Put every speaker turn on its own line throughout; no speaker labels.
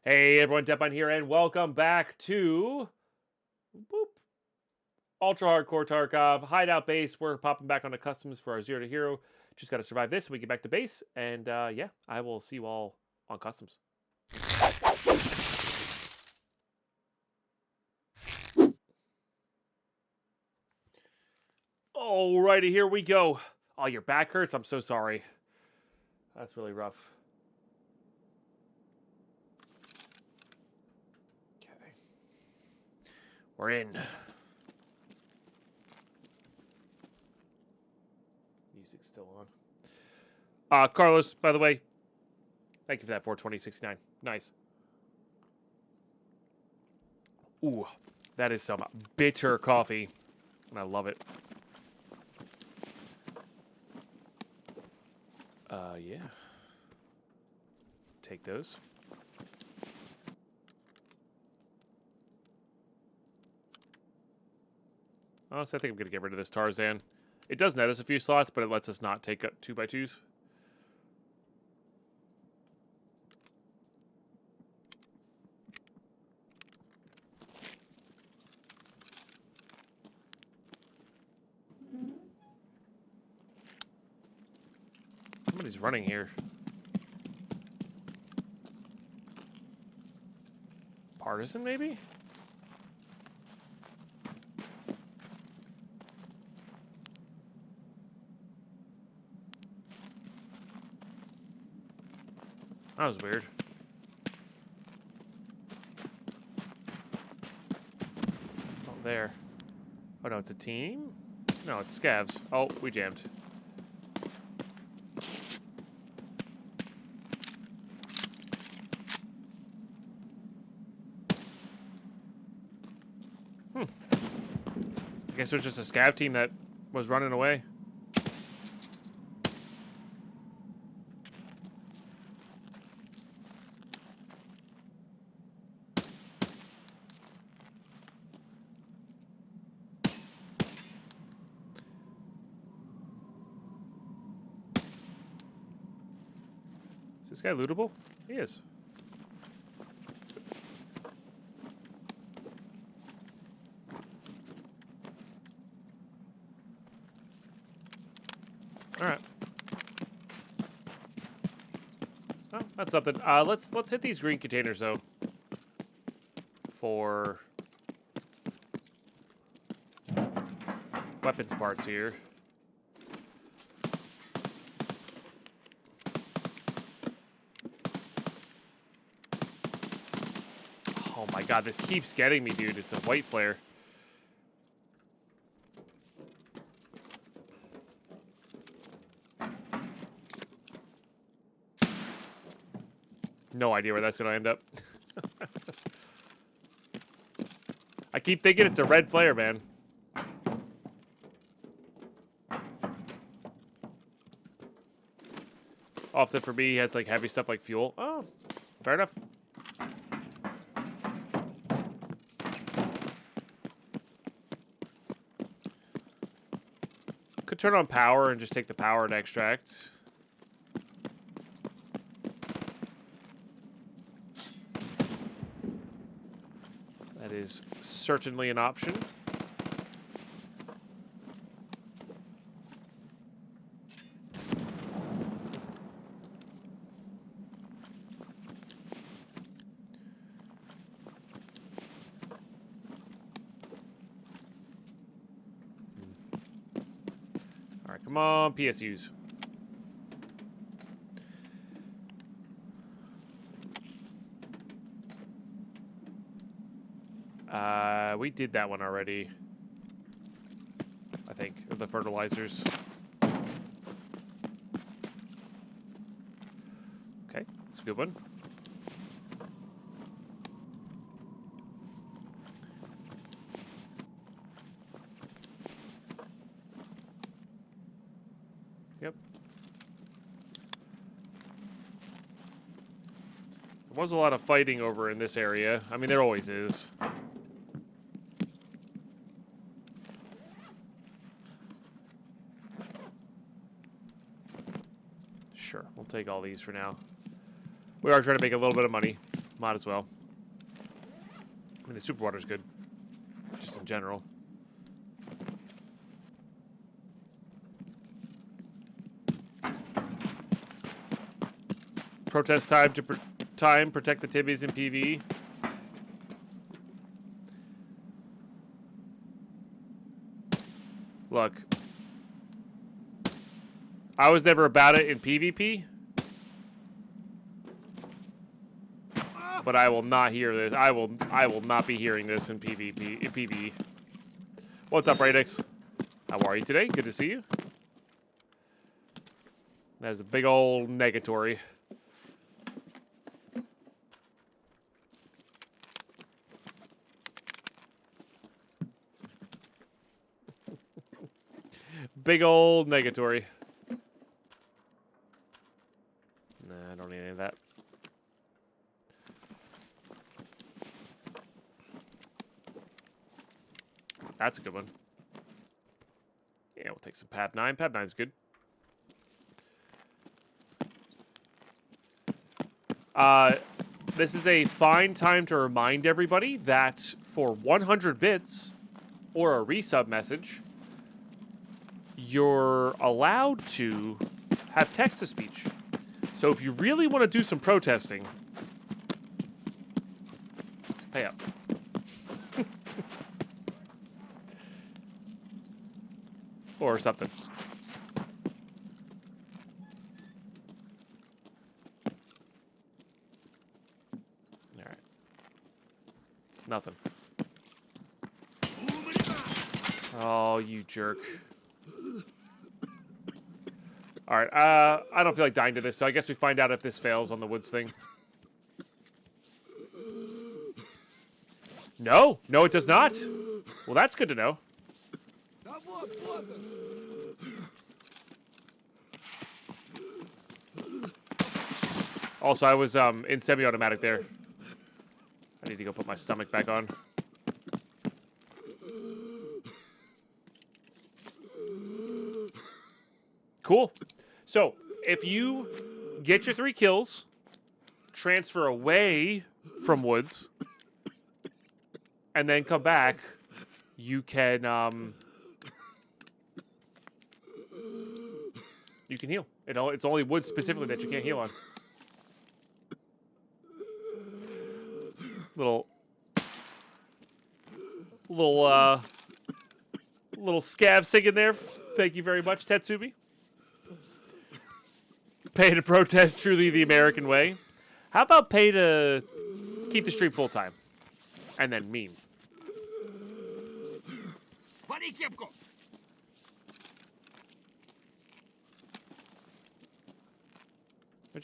Hey everyone, Deadpine here, and welcome back to Ultra Hardcore Tarkov Hideout Base. We're popping back onto customs for our 0 to hero. Just got to survive this, and we get back to base. And yeah, I will see you all on customs. Alrighty, here we go. Oh, your back hurts? I'm so sorry. That's really rough. Okay. We're in. Music's still on. Carlos, by the way, thank you for that 420.69. Nice. Ooh, that is some bitter coffee, and I love it. Yeah. Take those. Honestly, I think I'm going to get rid of this Tarzan. It does net us a few slots, but it lets us not take up 2x2s. Somebody's running here. Partisan, maybe? That was weird. Oh, there. Oh, no, it's a team? No, it's scavs. Oh, we jammed. I guess it was just a scav team that was running away. Is this guy lootable? He is. All right. Oh, that's something. Let's hit these green containers though. For weapons parts here. Oh my god, this keeps getting me, dude. It's a white flare. No idea where that's going to end up. I keep thinking it's a red flare, man. Often for me, he has like heavy stuff like fuel. Oh, fair enough. Could turn on power and just take the power to extract. That is certainly an option. All right, come on, PSUs. We did that one already. I think, of the fertilizers. Okay, that's a good one. Yep. There was a lot of fighting over in this area. I mean, there always is. Sure, we'll take all these for now. We are trying to make a little bit of money. Might as well. I mean, the super water's good. Just in general. Protest time to protect the tibbies in PvE. Look. I was never about it in PvP. But I will not hear this. I will not be hearing this in PvE. What's up, Radix? How are you today? Good to see you. That is a big old negatory. Big old negatory. Nah, I don't need any of that. That's a good one. Yeah, we'll take some Pad 9. Pad 9's good. This is a fine time to remind everybody that for 100 bits or a resub message, you're allowed to have text-to-speech. So if you really want to do some protesting, pay up. Or something. All right. Nothing. Oh, you jerk. All right. I don't feel like dying to this, so I guess we find out if this fails on the woods thing. No. No, it does not. Well, that's good to know. Also, I was in semi-automatic there. I need to go put my stomach back on. Cool. So, if you get your 3 kills, transfer away from woods, and then come back, you can heal. It's only woods specifically that you can't heal on. Little scav singing there. Thank you very much, Tetsubi. Pay to protest, truly the American way. How about pay to keep the stream full time? And then meme. Where'd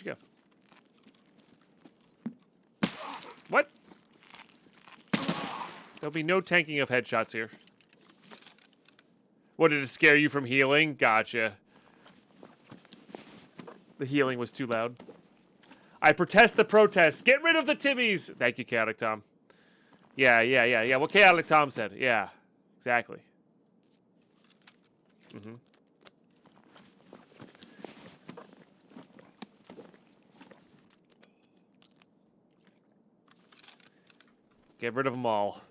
you go? What? There'll be no tanking of headshots here. What, did it scare you from healing? Gotcha. The healing was too loud. I protest the protest. Get rid of the Timmies. Thank you, Chaotic Tom. Yeah. What Chaotic Tom said. Yeah, exactly. Mm-hmm. Get rid of them all.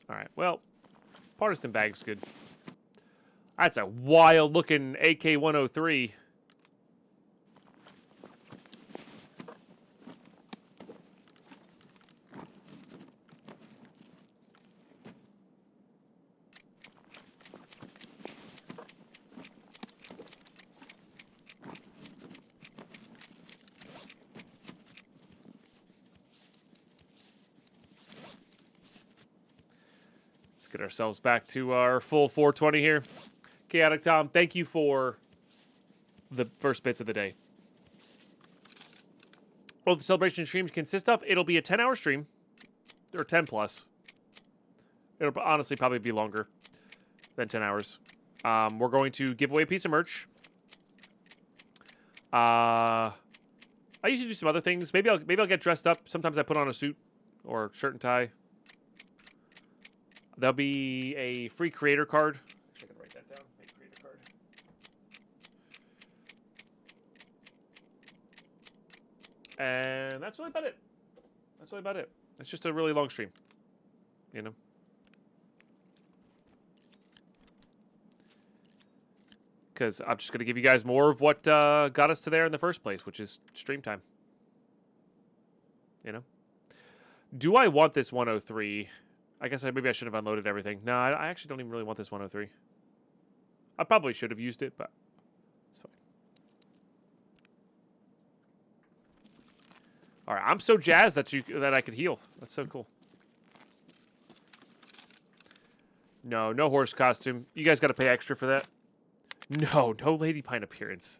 All right, well, partisan bag's good. That's a wild-looking AK-103. Get ourselves back to our full 420 here. Chaotic Tom, thank you for the first bits of the day. What the celebration streams consist of? It'll be a 10-hour stream, or 10 plus. It'll honestly probably be longer than 10 hours. We're going to give away a piece of merch. I usually do some other things. Maybe I'll get dressed up. Sometimes I put on a suit or shirt and tie. There'll be a free creator card. Actually, I can write that down. Make creator card. And that's really about it. That's really about it. It's just a really long stream. You know? Because I'm just going to give you guys more of what got us to there in the first place, which is stream time. You know? Do I want this 103? I guess maybe I should have unloaded everything. No, I actually don't even really want this 103. I probably should have used it, but it's fine. All right, I'm so jazzed that I could heal. That's so cool. No horse costume. You guys got to pay extra for that. No Lady Pine appearance.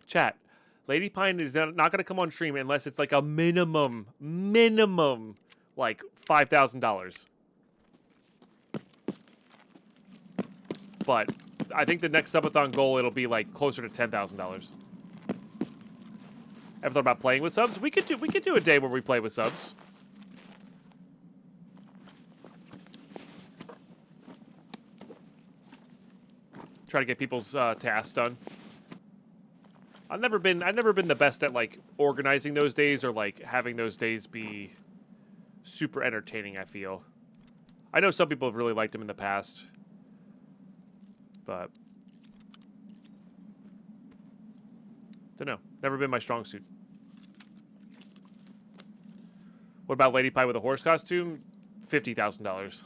Chat, Lady Pine is not going to come on stream unless it's like a minimum, like $5,000. But I think the next subathon goal, it'll be like closer to $10,000. Ever thought about playing with subs? We could do a day where we play with subs. Try to get people's tasks done. I've never been the best at like organizing those days or like having those days be super entertaining, I feel. I know some people have really liked them in the past. But don't know. Never been my strong suit. What about Lady Pie with a horse costume? $50,000.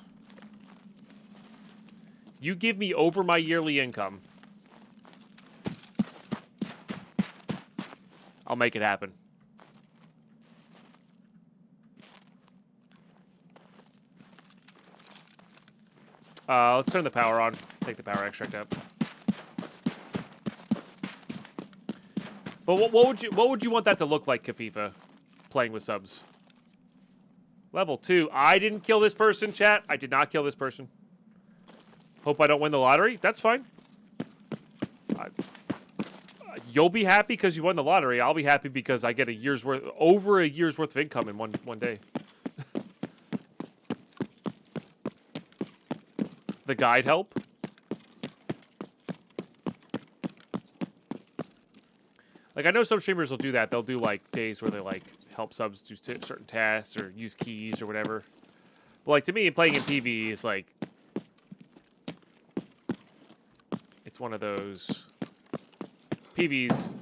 You give me over my yearly income, I'll make it happen. Let's turn the power on. Take the power extract out. But what would you want that to look like, Kafifa? Playing with subs. Level 2. I didn't kill this person, chat. I did not kill this person. Hope I don't win the lottery. That's fine. You'll be happy because you won the lottery. I'll be happy because I get over a year's worth of income in one day. The guide help. Like, I know some streamers will do that. They'll do, like, days where they, like, help subs do certain tasks or use keys or whatever. But, like, to me, playing in PvE is, like... It's one of those... PvE's...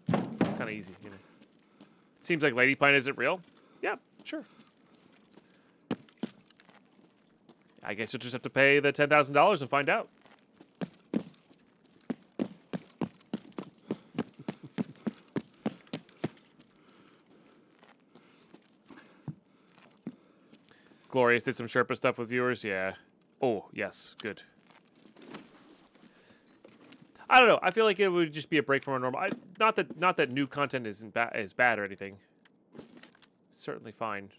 kind of easy, you know. Seems like Lady Pine isn't real. Yeah, sure. I guess you'll just have to pay the $10,000 and find out. Glorious did some Sherpa stuff with viewers. Yeah. Oh, yes. Good. I don't know. I feel like it would just be a break from our normal. Not that new content is bad or anything. It's certainly fine.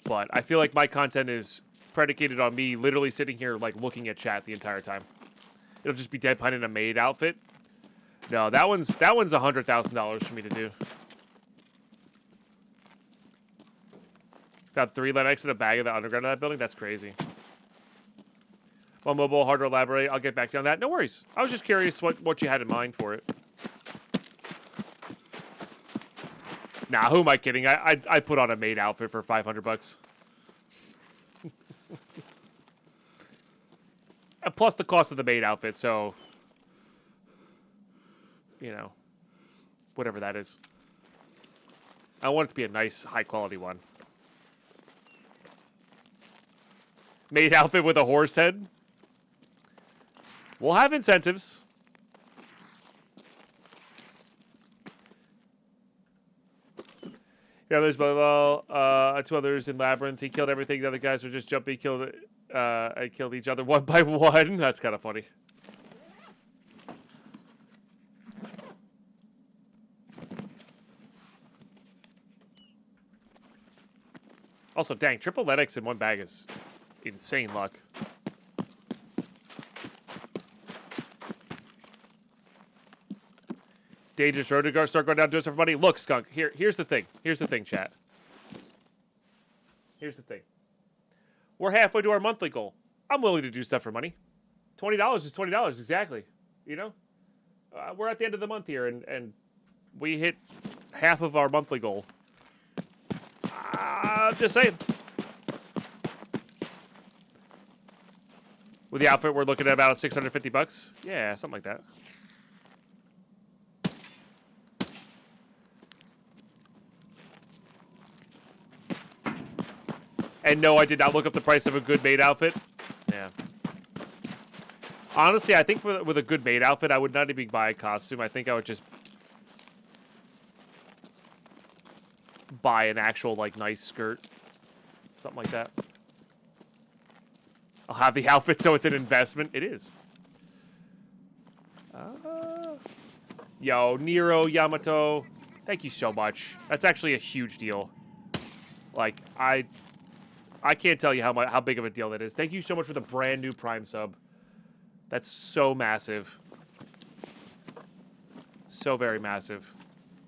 But I feel like my content is predicated on me literally sitting here, like, looking at chat the entire time. It'll just be Deadpine in a maid outfit. No, that one's $100,000 for me to do. Got 3 Linux in a bag of the underground of that building? That's crazy. Well, mobile, hard to elaborate. I'll get back to you on that. No worries. I was just curious what you had in mind for it. Nah, who am I kidding? I put on a maid outfit for $500. Plus the cost of the maid outfit, so... You know, whatever that is. I want it to be a nice, high-quality one. Maid outfit with a horse head? We'll have incentives. Yeah, there's two others in Labyrinth. He killed everything. The other guys were just jumping, killed each other one by one. That's kind of funny. Also, dang, triple Lennox in one bag is insane luck. Dangerous road to start going down to us, everybody. Look, Skunk, here's the thing. Here's the thing, chat. Here's the thing. We're halfway to our monthly goal. I'm willing to do stuff for money. $20 is $20 exactly. You know, we're at the end of the month here, and we hit half of our monthly goal. Just saying. With the outfit, we're looking at about $650. Yeah, something like that. And no, I did not look up the price of a good maid outfit. Yeah. Honestly, I think with a good maid outfit, I would not even buy a costume. I think I would just buy an actual, like, nice skirt. Something like that. I'll have the outfit so it's an investment. It is. Yo, Nero, Yamato, thank you so much. That's actually a huge deal. Like, I can't tell you how big of a deal that is. Thank you so much for the brand new Prime sub. That's so massive. So very massive.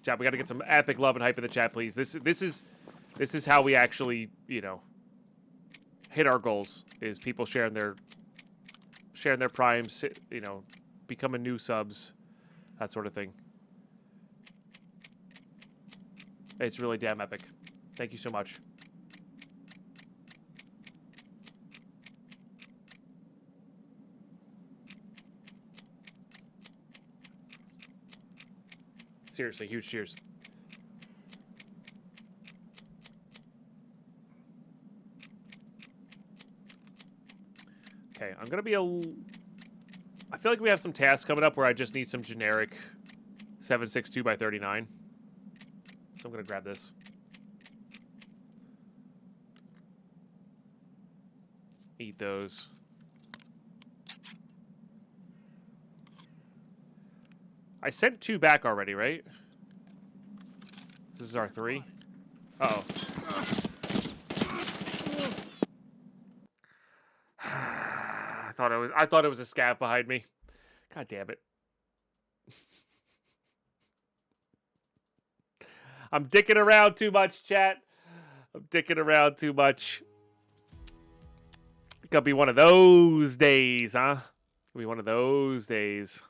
Chat, we got to get some epic love and hype in the chat, please. This is how we actually, you know, hit our goals. Is people sharing their primes, you know, becoming new subs, that sort of thing. It's really damn epic. Thank you so much. Seriously, huge cheers. Okay, I'm gonna be I feel like we have some tasks coming up where I just need some generic 7.62 by 39. So I'm gonna grab this. Eat those. I sent 2 back already, right? This is our 3. Uh-oh. I thought it was a scav behind me. God damn it. I'm dicking around too much, chat. I'm dicking around too much. It's gonna be one of those days, huh? Gonna be one of those days.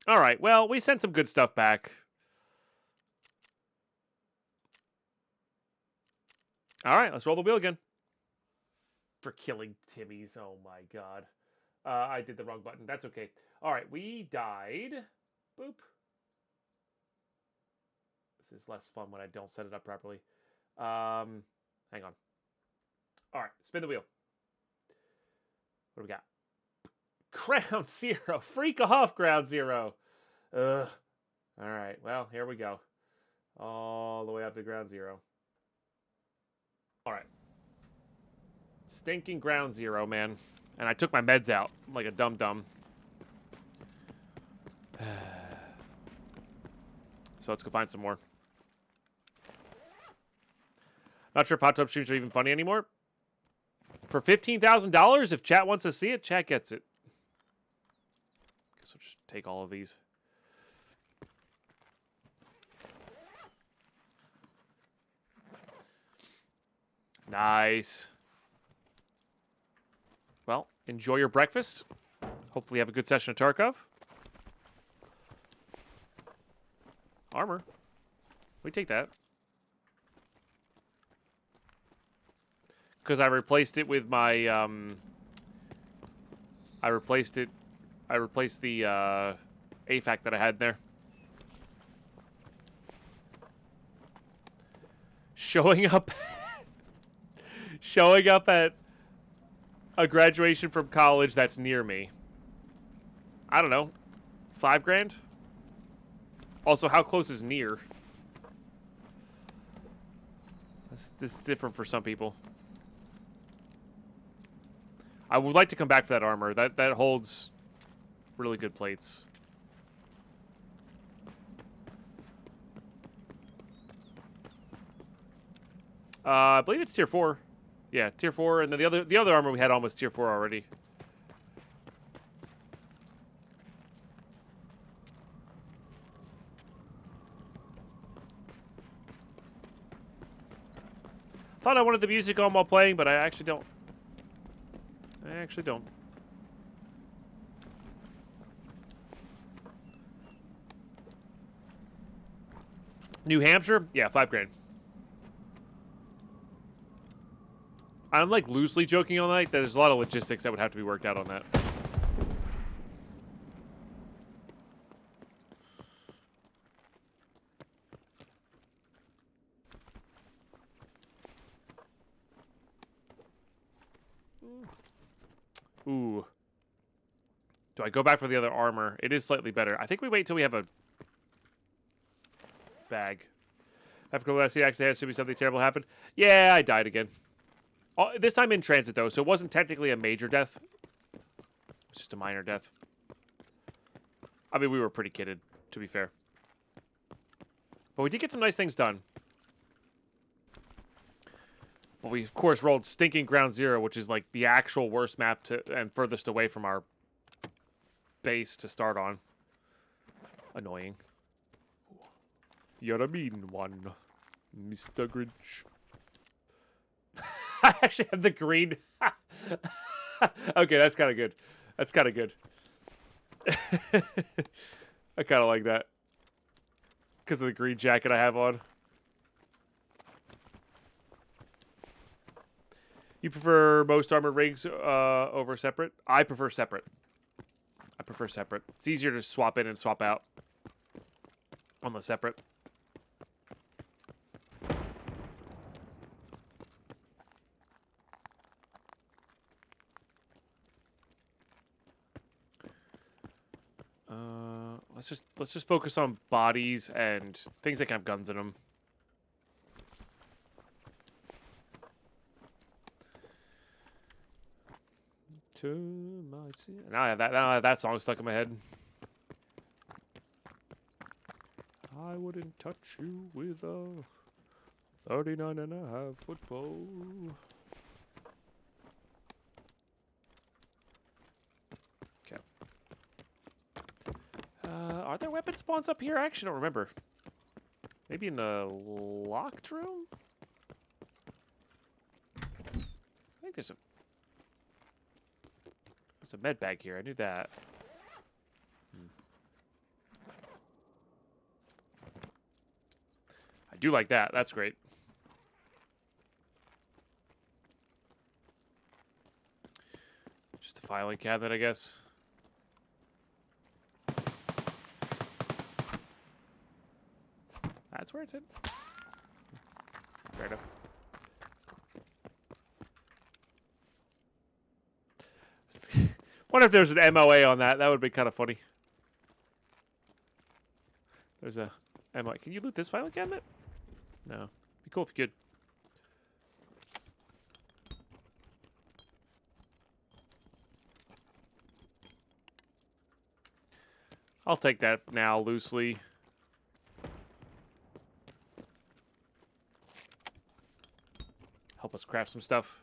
All right, well, we sent some good stuff back. All right, let's roll the wheel again. For killing Timmy's. Oh, my God. I did the wrong button. That's okay. All right, we died. Boop. This is less fun when I don't set it up properly. Hang on. All right, spin the wheel. What do we got? Ground Zero. Freak off, Ground Zero. Ugh. All right, well, here we go. All the way up to Ground Zero. All right. Stinking Ground Zero, man. And I took my meds out like a dum-dum. So let's go find some more. Not sure if hot tub streams are even funny anymore. For $15,000, if chat wants to see it, chat gets it. Guess we'll just take all of these. Nice. Well, enjoy your breakfast. Hopefully you have a good session of Tarkov. Armor. We take that. Because I replaced it with my, I replaced the, AFAC that I had there. Showing up at a graduation from college that's near me. I don't know. $5,000? Also, how close is near? This is different for some people. I would like to come back for that armor. That holds really good plates. I believe it's tier 4. Yeah, tier 4, and then the other armor we had almost tier 4 already. Thought I wanted the music on while playing, but I actually don't. I actually don't. New Hampshire? Yeah, $5 grand. I'm like loosely joking on that. There's a lot of logistics that would have to be worked out on that. Ooh. Do I go back for the other armor? It is slightly better. I think we wait till we have a bag. After the last accident, assuming something terrible happened. Yeah, I died again. This time in transit, though, so it wasn't technically a major death. It was just a minor death. I mean, we were pretty kidded, to be fair. But we did get some nice things done. But we, of course, rolled stinking Ground Zero, which is, like, the actual worst map to and furthest away from our base to start on. Annoying. You're a mean one, Mr. Grinch. I actually have the green. Okay, that's kind of good. That's kind of good. I kind of like that. Because of the green jacket I have on. You prefer most armored rigs over separate? I prefer separate. I prefer separate. It's easier to swap in and swap out on the separate. Let's just focus on bodies and things that can have guns in them. Now I have that song stuck in my head. I wouldn't touch you with a 39.5 foot bow. Okay. Are there weapon spawns up here? I actually don't remember. Maybe in the locked room? I think there's a med bag here. I knew that. I do like that. That's great. Just a filing cabinet, I guess. That's where it's in. Fair enough. Wonder if there's an MOA on that. That would be kind of funny. There's a MOA. Can you loot this filing cabinet? No. Be cool if you could. I'll take that now loosely. Help us craft some stuff.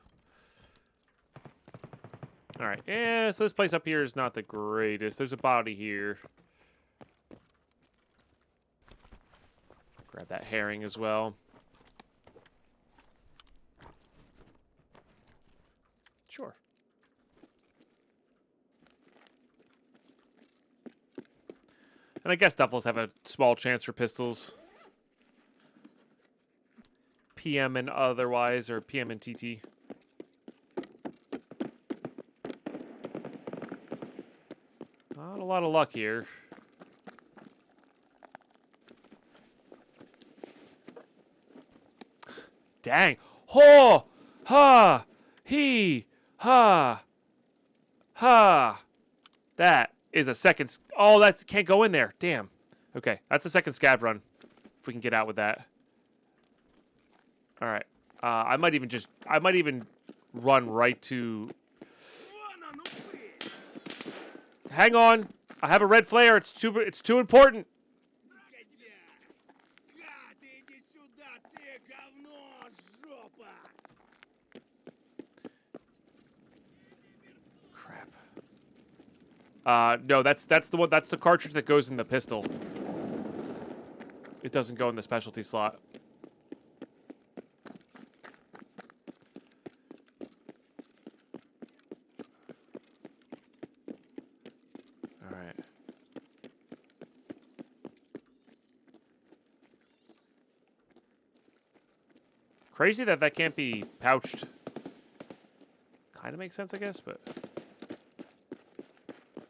All right. Yeah, so this place up here is not the greatest. There's a body here. Grab that herring as well. Sure. And I guess duffels have a small chance for pistols. PM and otherwise, or PM and TT. Not a lot of luck here. Dang. Ho! Ha! He! Ha! Ha! That is a second... Oh, that can't go in there. Damn. Okay, that's the second scav run. If we can get out with that. All right. I might even run right to... Hang on. I have a red flare. It's too important. Crap. No, that's the one. That's the cartridge that goes in the pistol. It doesn't go in the specialty slot. Crazy that that can't be pouched. Kind of makes sense, I guess, but...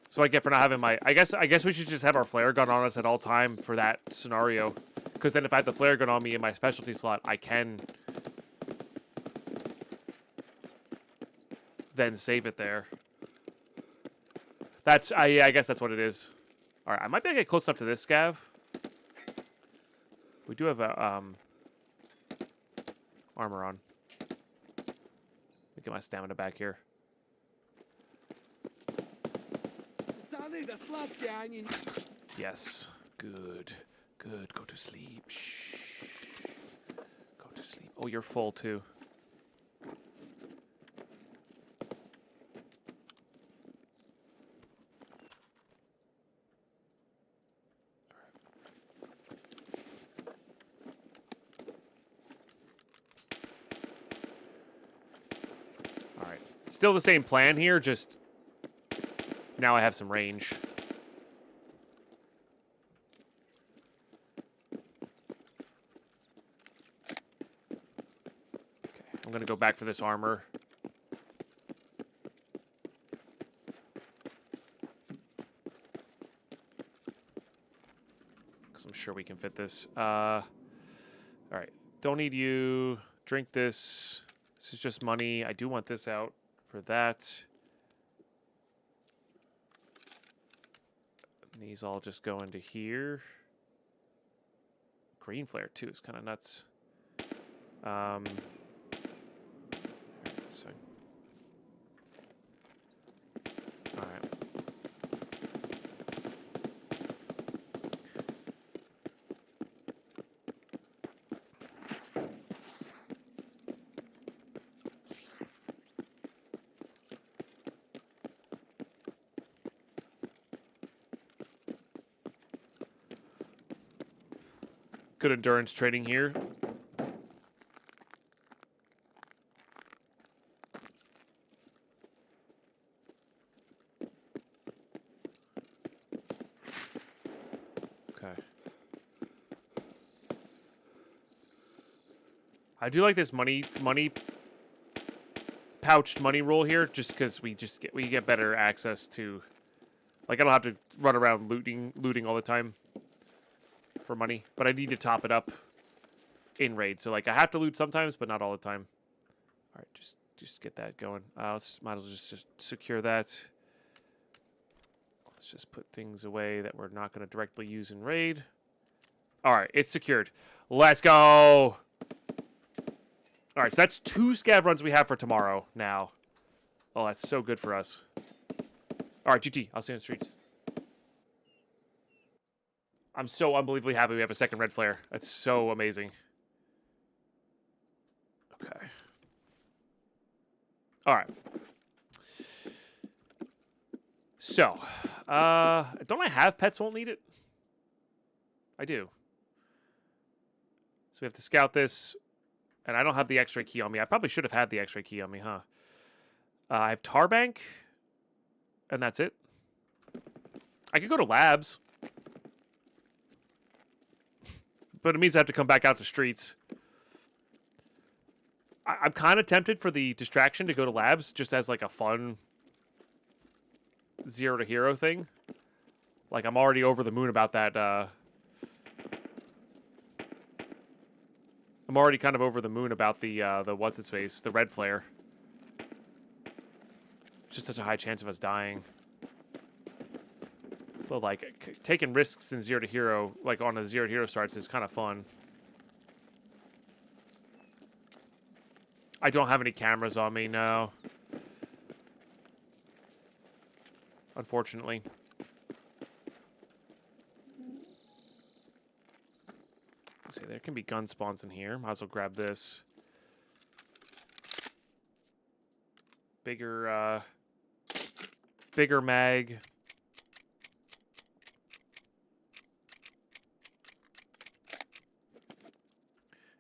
So I get for not having my... I guess we should just have our flare gun on us at all time for that scenario. Because then if I have the flare gun on me in my specialty slot, I can... then save it there. That's... yeah, I guess that's what it is. Alright, I might be able to get close enough to this scav. We do have a, armor on. Let me get my stamina back here. Yes. Good. Good. Go to sleep. Shh. Go to sleep. Oh, you're full, too. All right. Still the same plan here, just now I have some range. I'm going to go back for this armor. Because I'm sure we can fit this. All right. Don't need you. Drink this. This is just money. I do want this out for that. And these all just go into here. Green flare, too. It's kind of nuts. So, all right. Good endurance training here. I do like this pouched money roll here, just because we get better access to, like I don't have to run around looting all the time for money, but I need to top it up in raid. So like I have to loot sometimes, but not all the time. All right, just get that going. Might as well just secure that. Let's just put things away that we're not going to directly use in raid. All right, it's secured. Let's go. All right, so that's 2 scav runs we have for tomorrow now. Oh, that's so good for us. All right, GT, I'll see you in the streets. I'm so unbelievably happy we have a second red flare. That's so amazing. Okay. All right. So, don't I have pets won't need it? I do. So we have to scout this. And I don't have the X-ray key on me. I probably should have had the X-ray key on me, huh? I have Tarbank. And that's it. I could go to labs. But it means I have to come back out to streets. I'm kind of tempted for the distraction to go to labs just as like a fun 0 to hero thing. Like I'm already over the moon about that. I'm already kind of over the moon about the what's its face, the red flare. Just such a high chance of us dying. But like taking risks in 0 to hero, like on a 0 to hero starts, is kind of fun. I don't have any cameras on me, no. Unfortunately. Let's see, there can be gun spawns in here. Might as well grab this. Bigger mag.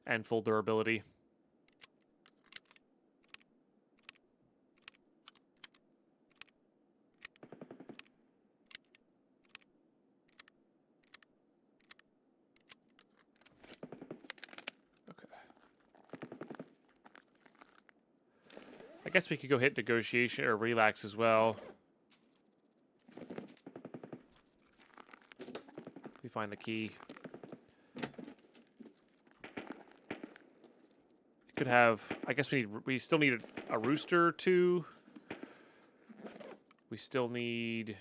And full durability. I guess we could go hit negotiation or relax as well. We find the key. Could have. I guess we still need a rooster or two. We still need.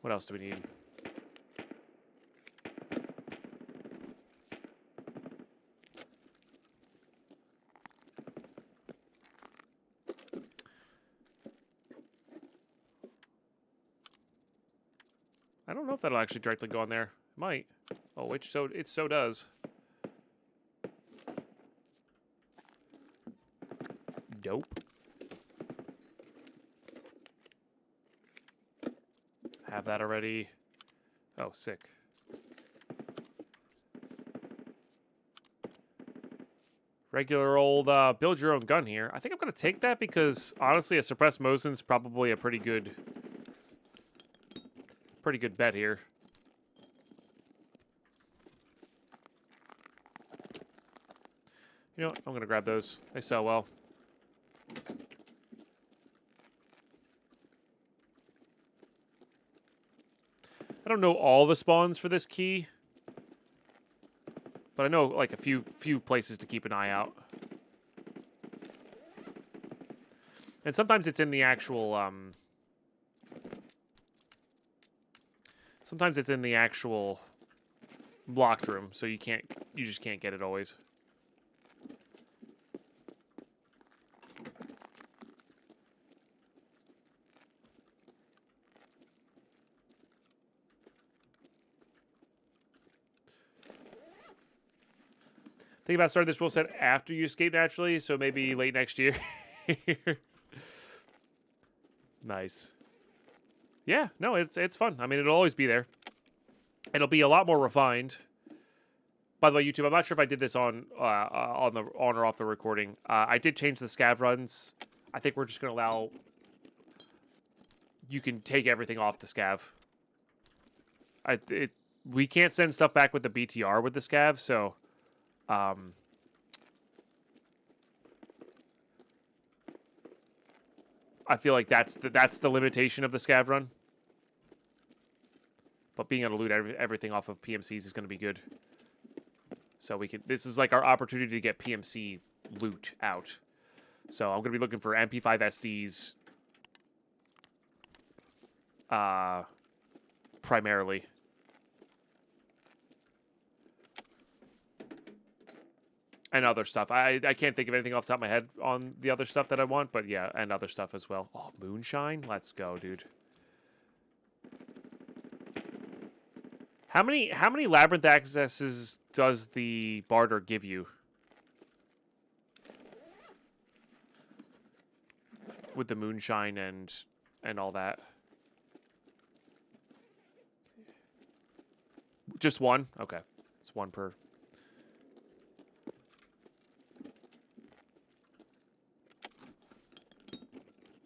What else do we need? I don't know if that'll actually directly go on there. It might. Oh, it so does. Dope. Have that already. Oh, sick. Regular old build your own gun here. I think I'm going to take that because, honestly, a suppressed Mosin's probably a pretty good bet here. You know what? I'm going to grab those. They sell well. I don't know all the spawns for this key, but I know like a few places to keep an eye out. And sometimes it's in the actual sometimes it's in the actual blocked room, so you just can't get it always. Think about starting this rule set after you escape naturally, so maybe late next year. Nice. Yeah, no, it's fun. I mean, it'll always be there. It'll be a lot more refined. By the way, YouTube, I'm not sure if I did this on or off the recording. I did change the scav runs. I think we're just going to allow you can take everything off the scav. We can't send stuff back with the BTR with the scav, so I feel like that's the limitation of the scav run. But being able to loot everything off of PMCs is going to be good. So this is like our opportunity to get PMC loot out. So I'm going to be looking for MP5 SDs primarily. And other stuff. I can't think of anything off the top of my head on the other stuff that I want, but yeah, and other stuff as well. Oh, moonshine? Let's go, dude. How many labyrinth accesses does the barter give you? With the moonshine and all that. Just one? Okay. It's one per.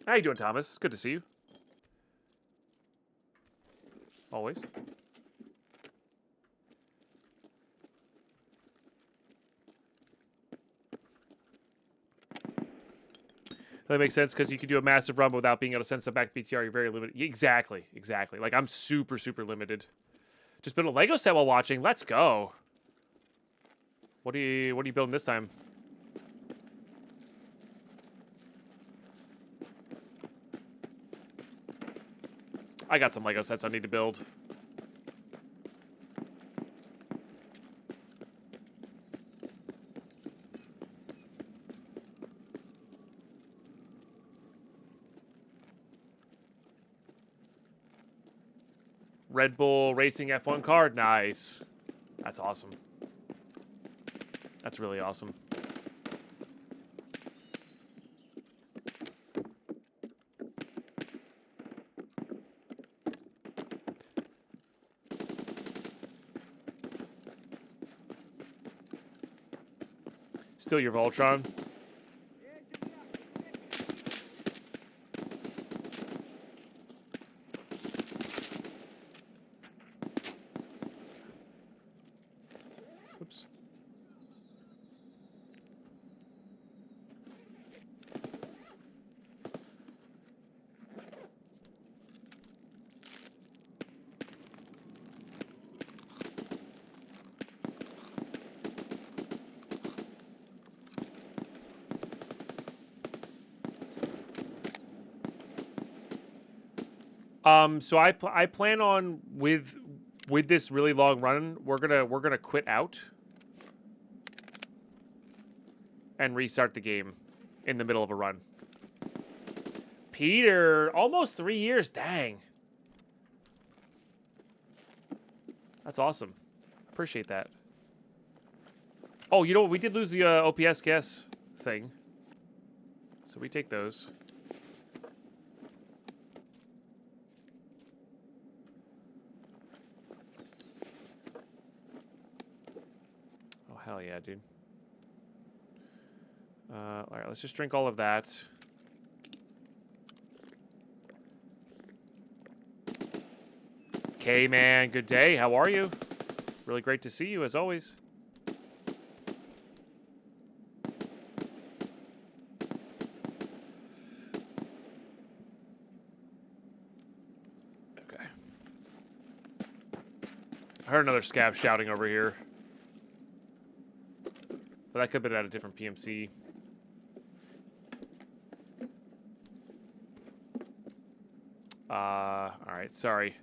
How you doing, Thomas? Good to see you. Always. That makes sense because you could do a massive run without being able to send stuff back to BTR. You're very limited. Exactly. Like, I'm super limited. Just build a Lego set while watching. Let's go. What are you building this time? I got some Lego sets I need to build. Red Bull Racing F1 card. Nice. That's awesome. That's really awesome. Still your Voltron. So I plan on with this really long run, we're gonna quit out and restart the game in the middle of a run. Peter, almost 3 years, dang. That's awesome. Appreciate that. Oh, you know what? We did lose the OPS gas thing. So we take those. Oh, hell yeah, dude. All right, let's just drink all of that. Okay, man, good day. How are you? Really great to see you, as always. Okay. I heard another scav shouting over here. But that could have been at a different PMC. Alright, sorry.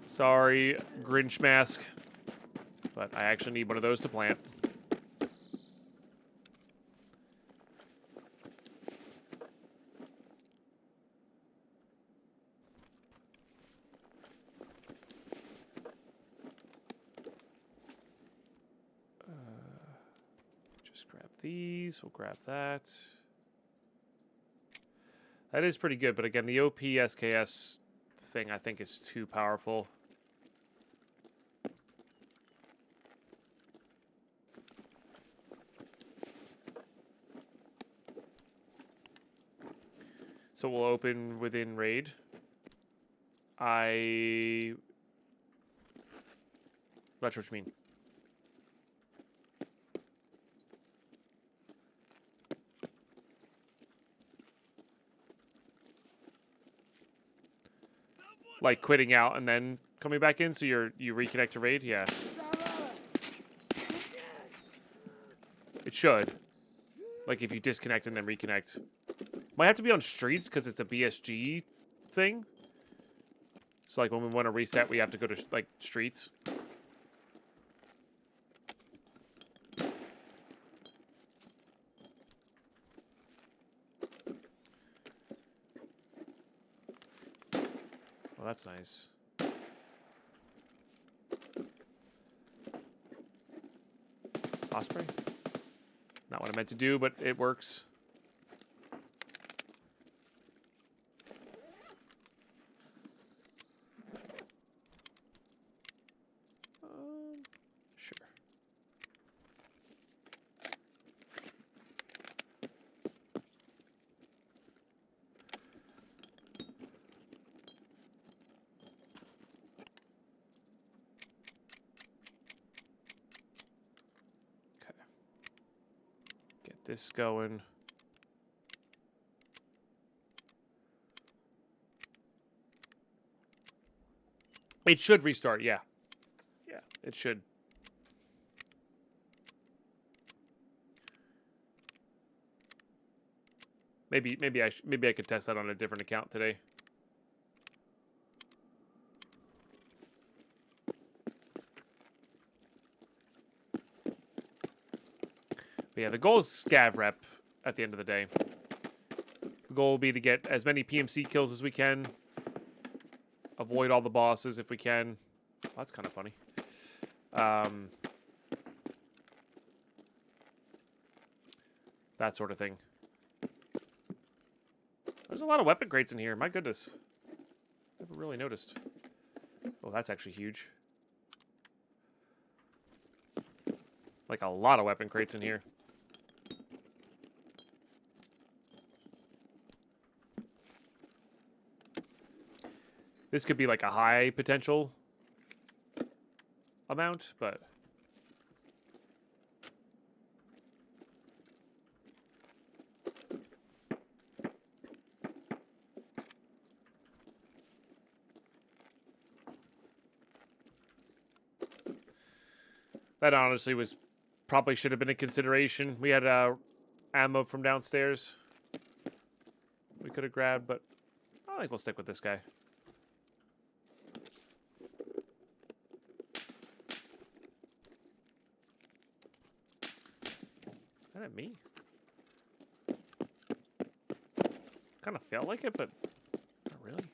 Sorry, Grinch mask. But I actually need one of those to plant. Just grab these. We'll grab that. That is pretty good, but again, the OP SKS thing I think is too powerful. So we'll open within raid. Not sure what you mean. Like quitting out and then coming back in, so you reconnect to raid? Yeah. It should. Like if you disconnect and then reconnect. Might have to be on streets because it's a BSG thing. So like when we want to reset, we have to go to like streets. Well, that's nice. Osprey? Not what I meant to do, but it works. Sure. Okay. Get this going. It should restart, yeah. Yeah, it should. Maybe I could test that on a different account today. But yeah, the goal is scav rep at the end of the day. The goal will be to get as many PMC kills as we can. Avoid all the bosses if we can. Oh, that's kind of funny. That sort of thing. There's a lot of weapon crates in here. My goodness. Never really noticed. Oh, that's actually huge. Like a lot of weapon crates in here. This could be like a high potential amount, but... that honestly was probably should have been a consideration. We had ammo from downstairs we could have grabbed, but I think we'll stick with this guy. That ain't me. Kind of felt like it, but not really.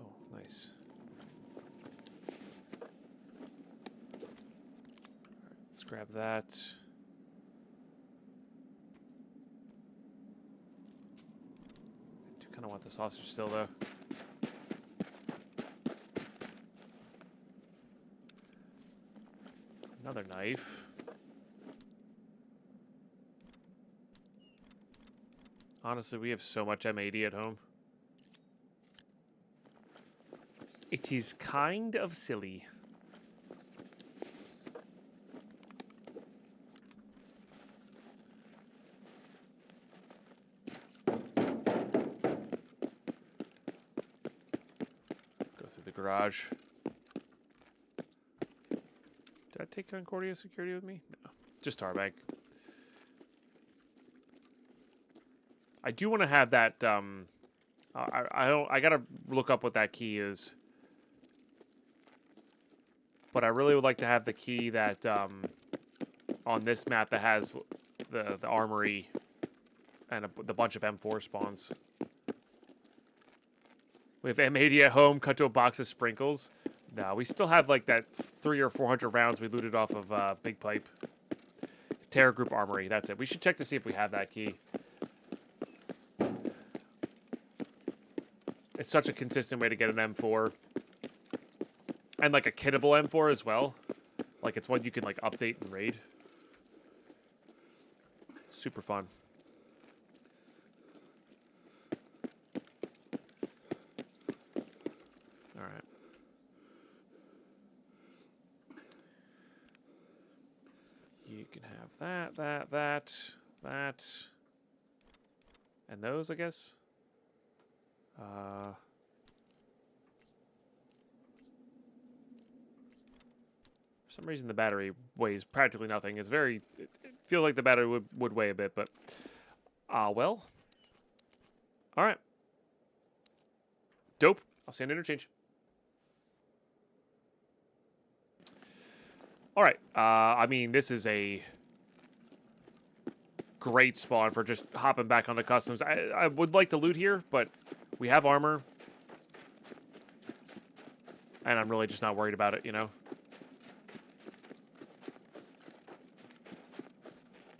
Oh, nice. Let's grab that. I do kind of want the sausage still, though. Another knife. Honestly, we have so much M80 at home. It is kind of silly. Go through the garage. Did I take Concordia security with me? No, just Tarbank. I do want to have that. I gotta look up what that key is. But I really would like to have the key that on this map that has the armory and the bunch of M4 spawns. We have M80 at home. Cut to a box of sprinkles. No, we still have like that 300 or 400 rounds we looted off of Big Pipe. Terror Group Armory. That's it. We should check to see if we have that key. It's such a consistent way to get an M4. And like a kittable M4 as well. Like it's one you can like update and raid. Super fun. Alright. You can have that. And those, I guess. For some reason the battery weighs practically nothing. It's very... It feels like the battery would weigh a bit, but... well. Alright. Dope. I'll send interchange. Alright. I mean, this is a... great spawn for just hopping back on the customs. I would like to loot here, but we have armor. And I'm really just not worried about it, you know?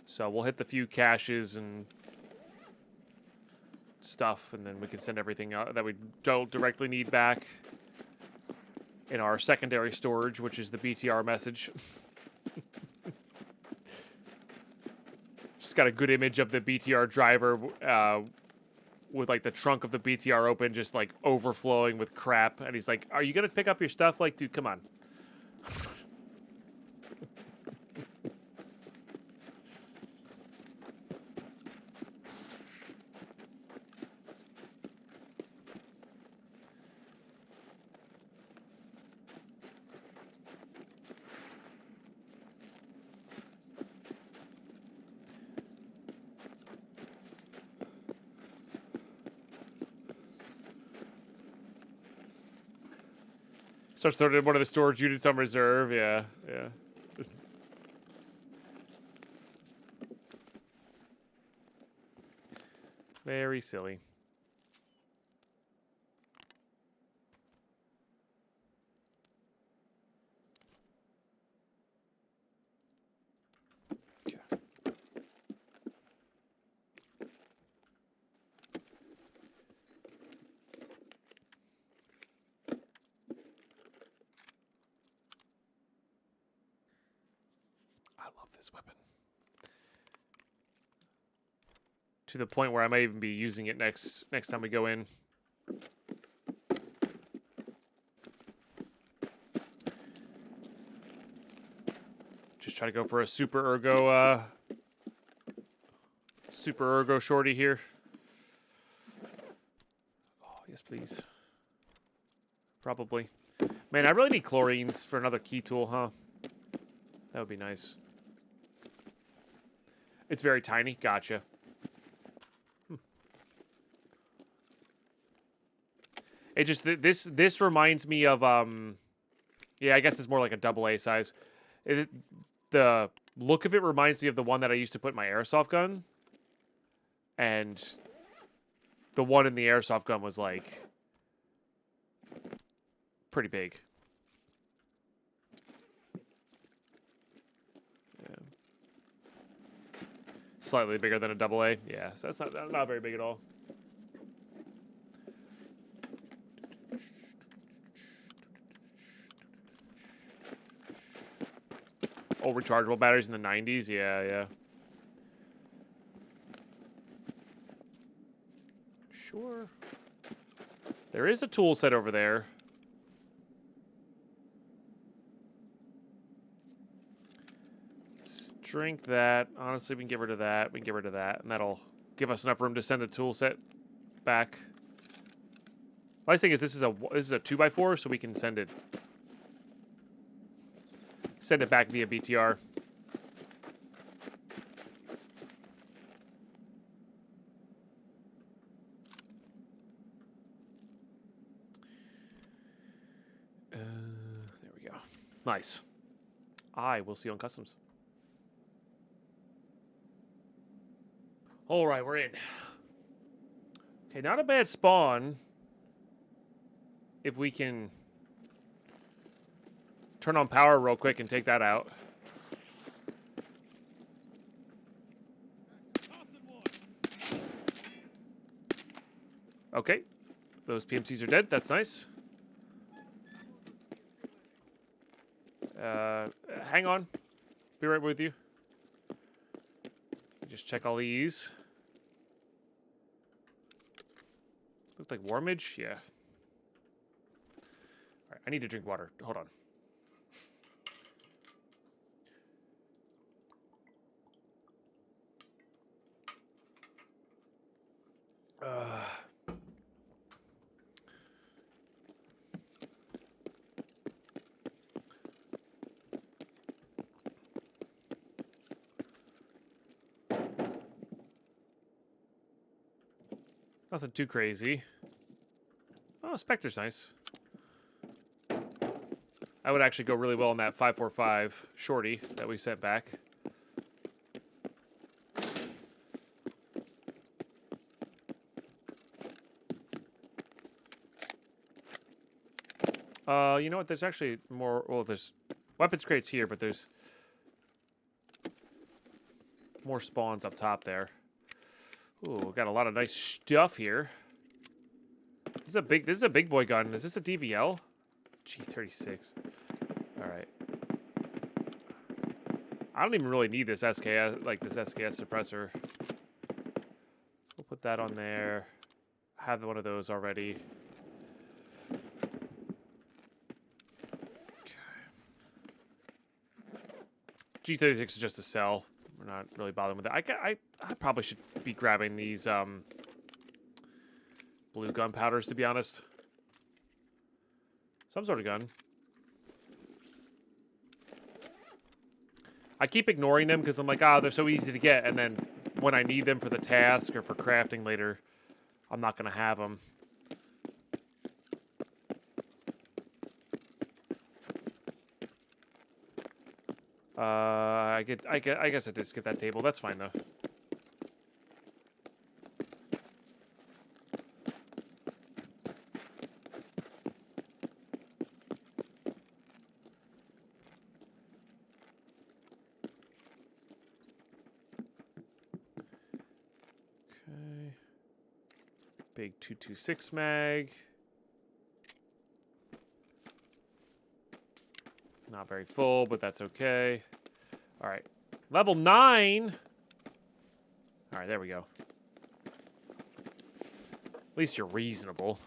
So we'll hit the few caches and stuff, and then we can send everything out that we don't directly need back in our secondary storage, which is the BTR message. Just got a good image of the BTR driver with like the trunk of the BTR open, just like overflowing with crap. And he's like, "Are you gonna pick up your stuff?" Like, dude, come on. Starts throwing in one of the storage units on reserve. Yeah, yeah. Very silly. Okay. This weapon to the point where I might even be using it next time we go in. Just try to go for a super ergo shorty here. Oh yes, please. Probably. Man, I really need chlorines for another key tool, huh? That would be nice. It's very tiny. Gotcha. It just this reminds me of yeah, I guess it's more like a AA size. The look of it reminds me of the one that I used to put in my airsoft gun, and the one in the airsoft gun was like pretty big. Yeah. Slightly bigger than a AA. Yeah, so that's not very big at all. Oh, rechargeable batteries in the 90s? Yeah, yeah. Sure. There is a tool set over there. Let's drink that. Honestly, we can get rid of that. We can get rid of that. And that'll give us enough room to send the tool set back. Nice thing is this is a 2x4, so we can send it back via BTR. There we go. Nice. I will see you on customs. All right, we're in. Okay, not a bad spawn. If we can turn on power real quick and take that out. Okay. Those PMCs are dead. That's nice. Hang on. Be right with you. Just check all these. Looks like warmage. Yeah. All right, I need to drink water. Hold on. Nothing too crazy. Oh, Spectre's nice. I would actually go really well in that 545 shorty that we sent back. You know what? There's actually more. Well, there's weapons crates here, but there's more spawns up top there. Ooh, got a lot of nice stuff here. This is a big boy gun. Is this a DVL? G36. All right. I don't even really need this SKS, like this SKS suppressor. We'll put that on there. I have one of those already. G36 is just a cell. We're not really bothering with that. I probably should be grabbing these blue gunpowders, to be honest. Some sort of gun. I keep ignoring them because I'm like, they're so easy to get. And then when I need them for the task or for crafting later, I'm not going to have them. I guess I did skip that table. That's fine, though. Okay. Big 226 mag. Not very full, but that's okay. All right. Level 9. All right, there we go. At least you're reasonable.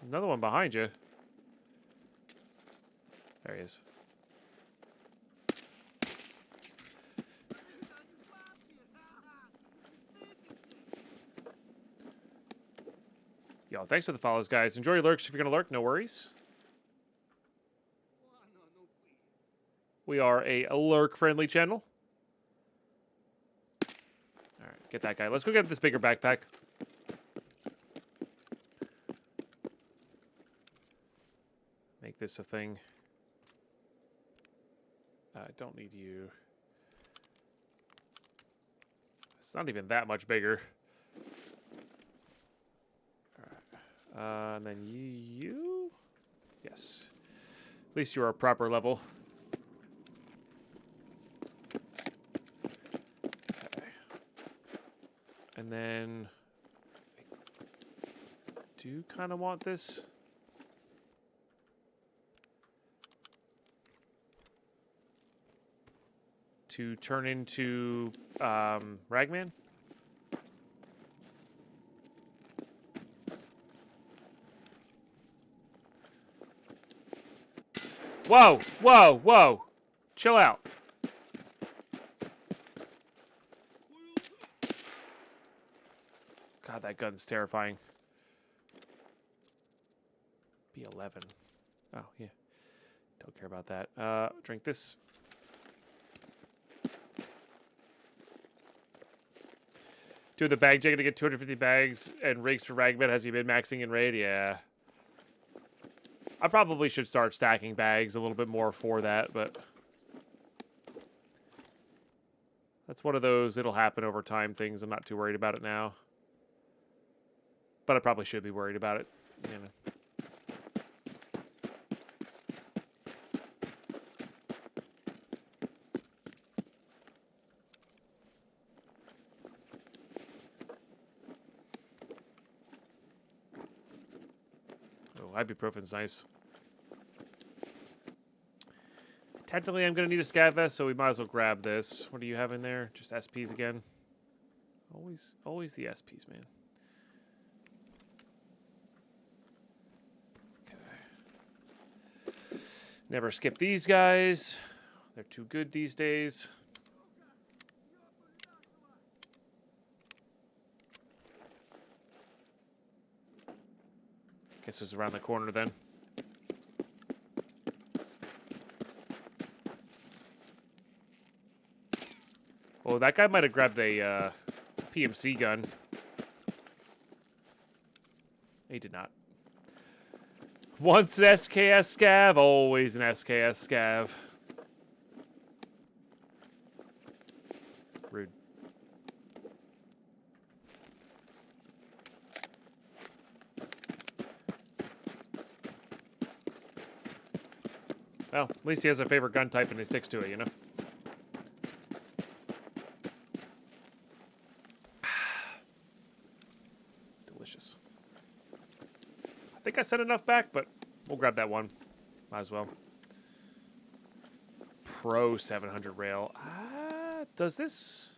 Another one behind you. There he is. Yo, thanks for the follows, guys. Enjoy your lurks if you're going to lurk. No worries. We are a lurk-friendly channel. All right, get that guy. Let's go get this bigger backpack. Make this a thing. I don't need you. It's not even that much bigger. All right. And then you? Yes. At least you are a proper level. Okay. And then I do kind of want this. To turn into Ragman. Whoa, whoa, whoa. Chill out. God, that gun's terrifying. B11. Oh, yeah. Don't care about that. Drink this. Dude, the bag jacket to get 250 bags and rigs for Ragman. Has he been maxing in raid? Yeah. I probably should start stacking bags a little bit more for that, but that's one of those it'll happen over time things. I'm not too worried about it now. But I probably should be worried about it. You know. Ibuprofen's nice. Technically, I'm going to need a scav vest, so we might as well grab this. What do you have in there? Just SPs again? Always the SPs, man. Okay. Never skip these guys. They're too good these days. Guess it's around the corner then. Oh, that guy might have grabbed a PMC gun. He did not. Once an SKS scav, always an SKS scav. Rude. Well, at least he has a favorite gun type and he sticks to it, you know? Delicious. I think I sent enough back, but we'll grab that one. Might as well. Pro 700 rail. Does this...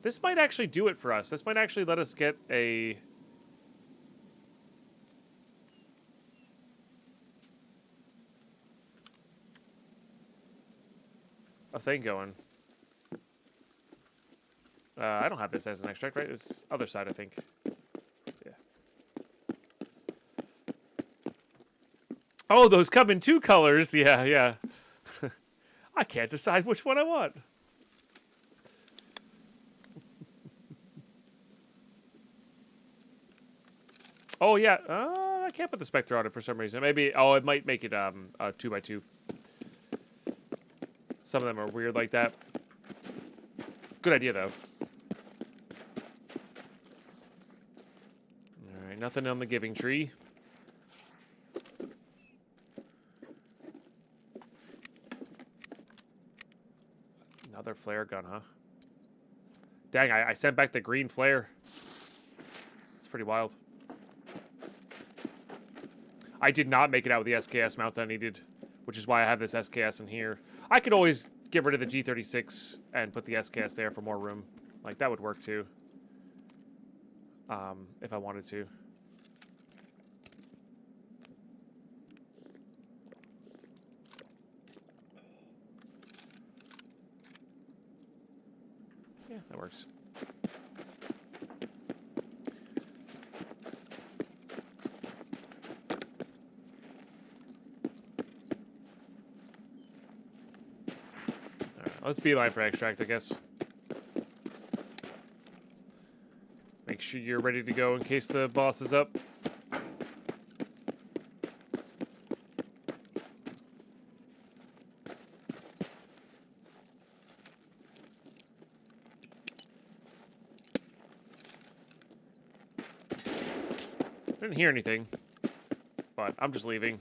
This might actually do it for us. This might actually let us get a... thing going. I don't have this as an extract, right? This other side, I think. Yeah. Oh, those come in 2 colors. Yeah, yeah. I can't decide which one I want. Oh, yeah. I can't put the Spectre on it for some reason. Maybe, oh, it might make it a 2x2. Some of them are weird like that. Good idea, though. All right, nothing on the giving tree. Another flare gun, huh? Dang, I sent back the green flare. It's pretty wild. I did not make it out with the SKS mount that I needed, which is why I have this SKS in here. I could always get rid of the G36 and put the SKS there for more room. Like, that would work too. If I wanted to. Yeah, that works. Alright, let's beeline for extract, I guess. Make sure you're ready to go in case the boss is up. Didn't hear anything, but I'm just leaving.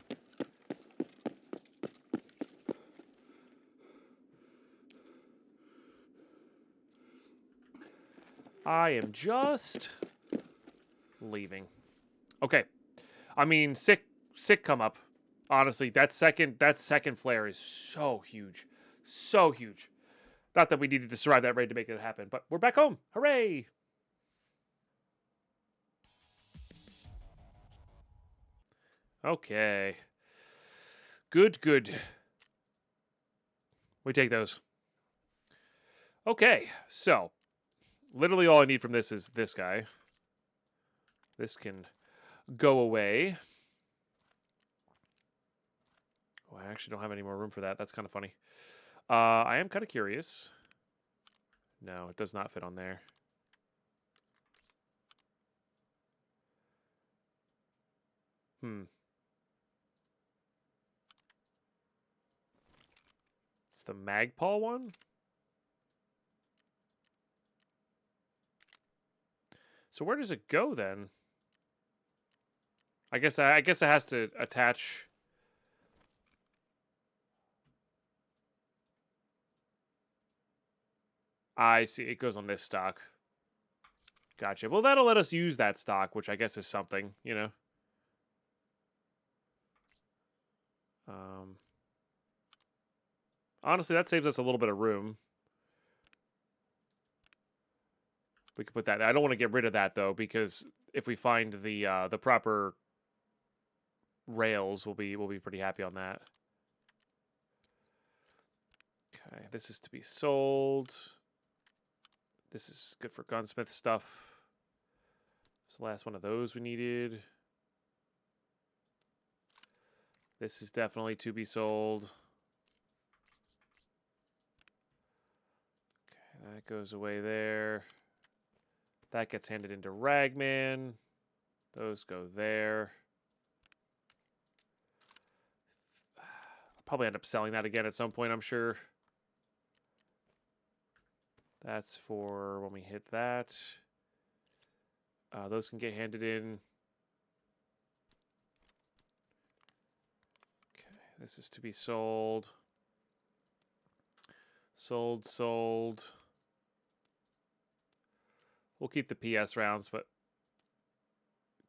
I am just leaving. Okay. I mean, sick come up. Honestly, that second flare is so huge. So huge. Not that we needed to survive that raid to make it happen, but we're back home. Hooray! Okay. Good, good. We take those. Okay, so literally all I need from this is this guy. This can go away. Oh, I actually don't have any more room for that. That's kind of funny. I am kind of curious. No, it does not fit on there. It's the Magpul one? So where does it go then? I guess it has to attach. I see. It goes on this stock. Gotcha. Well, that'll let us use that stock, which I guess is something, you know. Honestly, that saves us a little bit of room. We could put that. I don't want to get rid of that though, because if we find the proper rails, we'll be pretty happy on that. Okay, this is to be sold. This is good for gunsmith stuff. It's the last one of those we needed. This is definitely to be sold. Okay, that goes away there. That gets handed into Ragman. Those go there. I'll probably end up selling that again at some point, I'm sure. That's for when we hit that. Those can get handed in. Okay, this is to be sold. Sold. We'll keep the PS rounds, but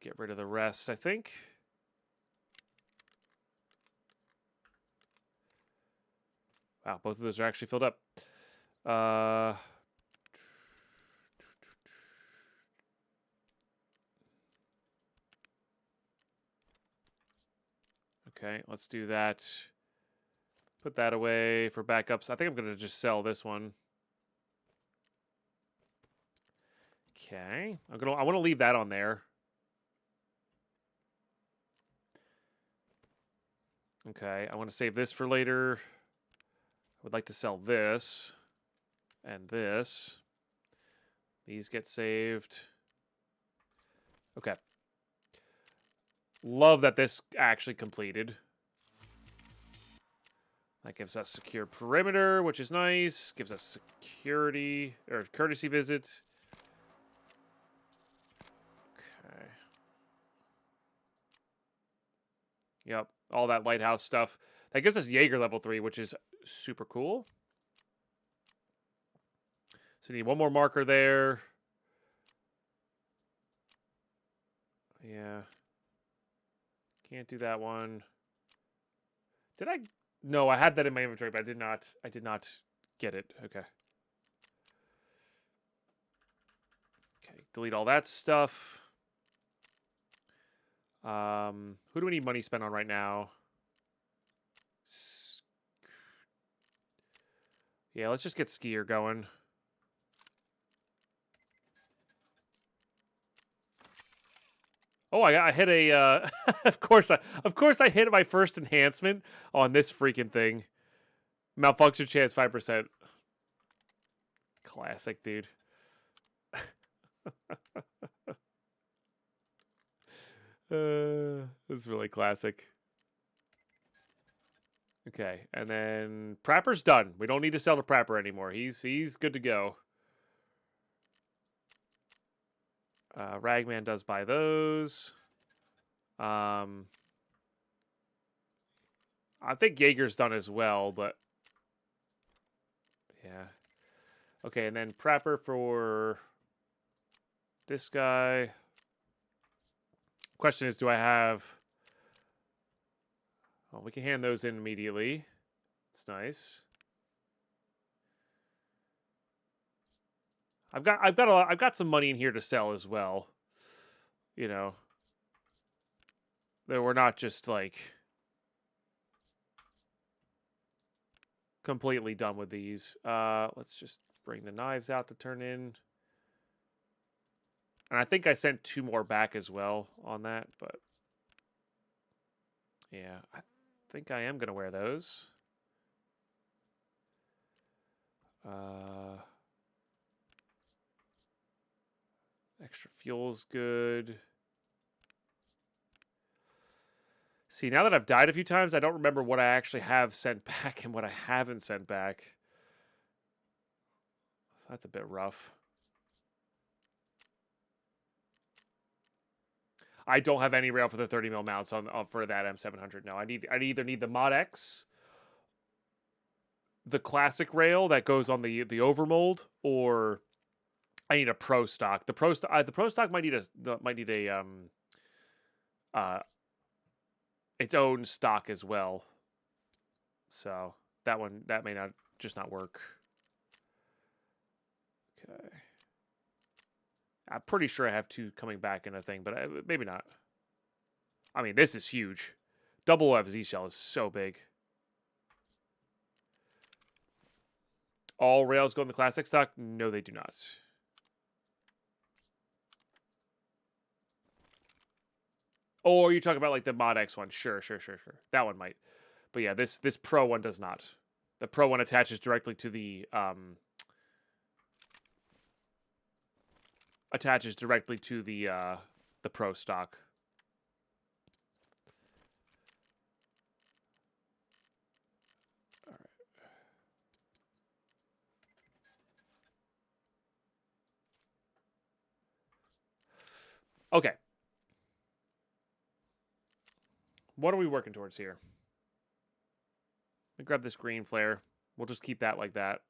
get rid of the rest, I think. Wow, both of those are actually filled up. Okay, let's do that. Put that away for backups. I think I'm going to just sell this one. Okay. I want to leave that on there. Okay, I want to save this for later. I would like to sell this and this. These get saved. Okay. Love that this actually completed. That gives us secure perimeter, which is nice. Gives us security or courtesy visit. Okay. Yep, all that lighthouse stuff. That gives us Jaeger level 3, which is super cool. So we need one more marker there. Yeah. Can't do that one. Did I? No, I had that in my inventory, but I did not get it. Okay. Okay, delete all that stuff. Who do we need money spent on right now? Yeah, let's just get Skier going. Oh, I hit a. Of course I hit my first enhancement on this freaking thing. Malfunction chance 5%. Classic, dude. This is really classic. Okay, and then Prapper's done. We don't need to sell to Prapper anymore. He's good to go. Ragman does buy those. I think Jaeger's done as well, but yeah. Okay, and then Prapper for this guy. Question is, do I have... Oh, we can hand those in immediately. It's nice. I've got some money in here to sell as well. You know, that we're not just like completely done with these. Let's just bring the knives out to turn in. And I think I sent 2 more back as well on that, but yeah, I think I am gonna wear those. Extra fuel's good. See, now that I've died a few times, I don't remember what I actually have sent back and what I haven't sent back. That's a bit rough. I don't have any rail for the 30mm mounts on for that M700. No, I either need the Mod X, the classic rail that goes on the overmold, or I need a pro stock. The pro stock might need a its own stock as well. So that may not work. Okay. I'm pretty sure I have 2 coming back in a thing, but maybe not. I mean, this is huge. Double FZ shell is so big. All rails go in the classic stock? No, they do not. Or you're talking about like the Mod X one? Sure. That one might. But yeah, this Pro one does not. The Pro one attaches directly to the Pro stock. All right. Okay. What are we working towards here? Let me grab this green flare. We'll just keep that like that.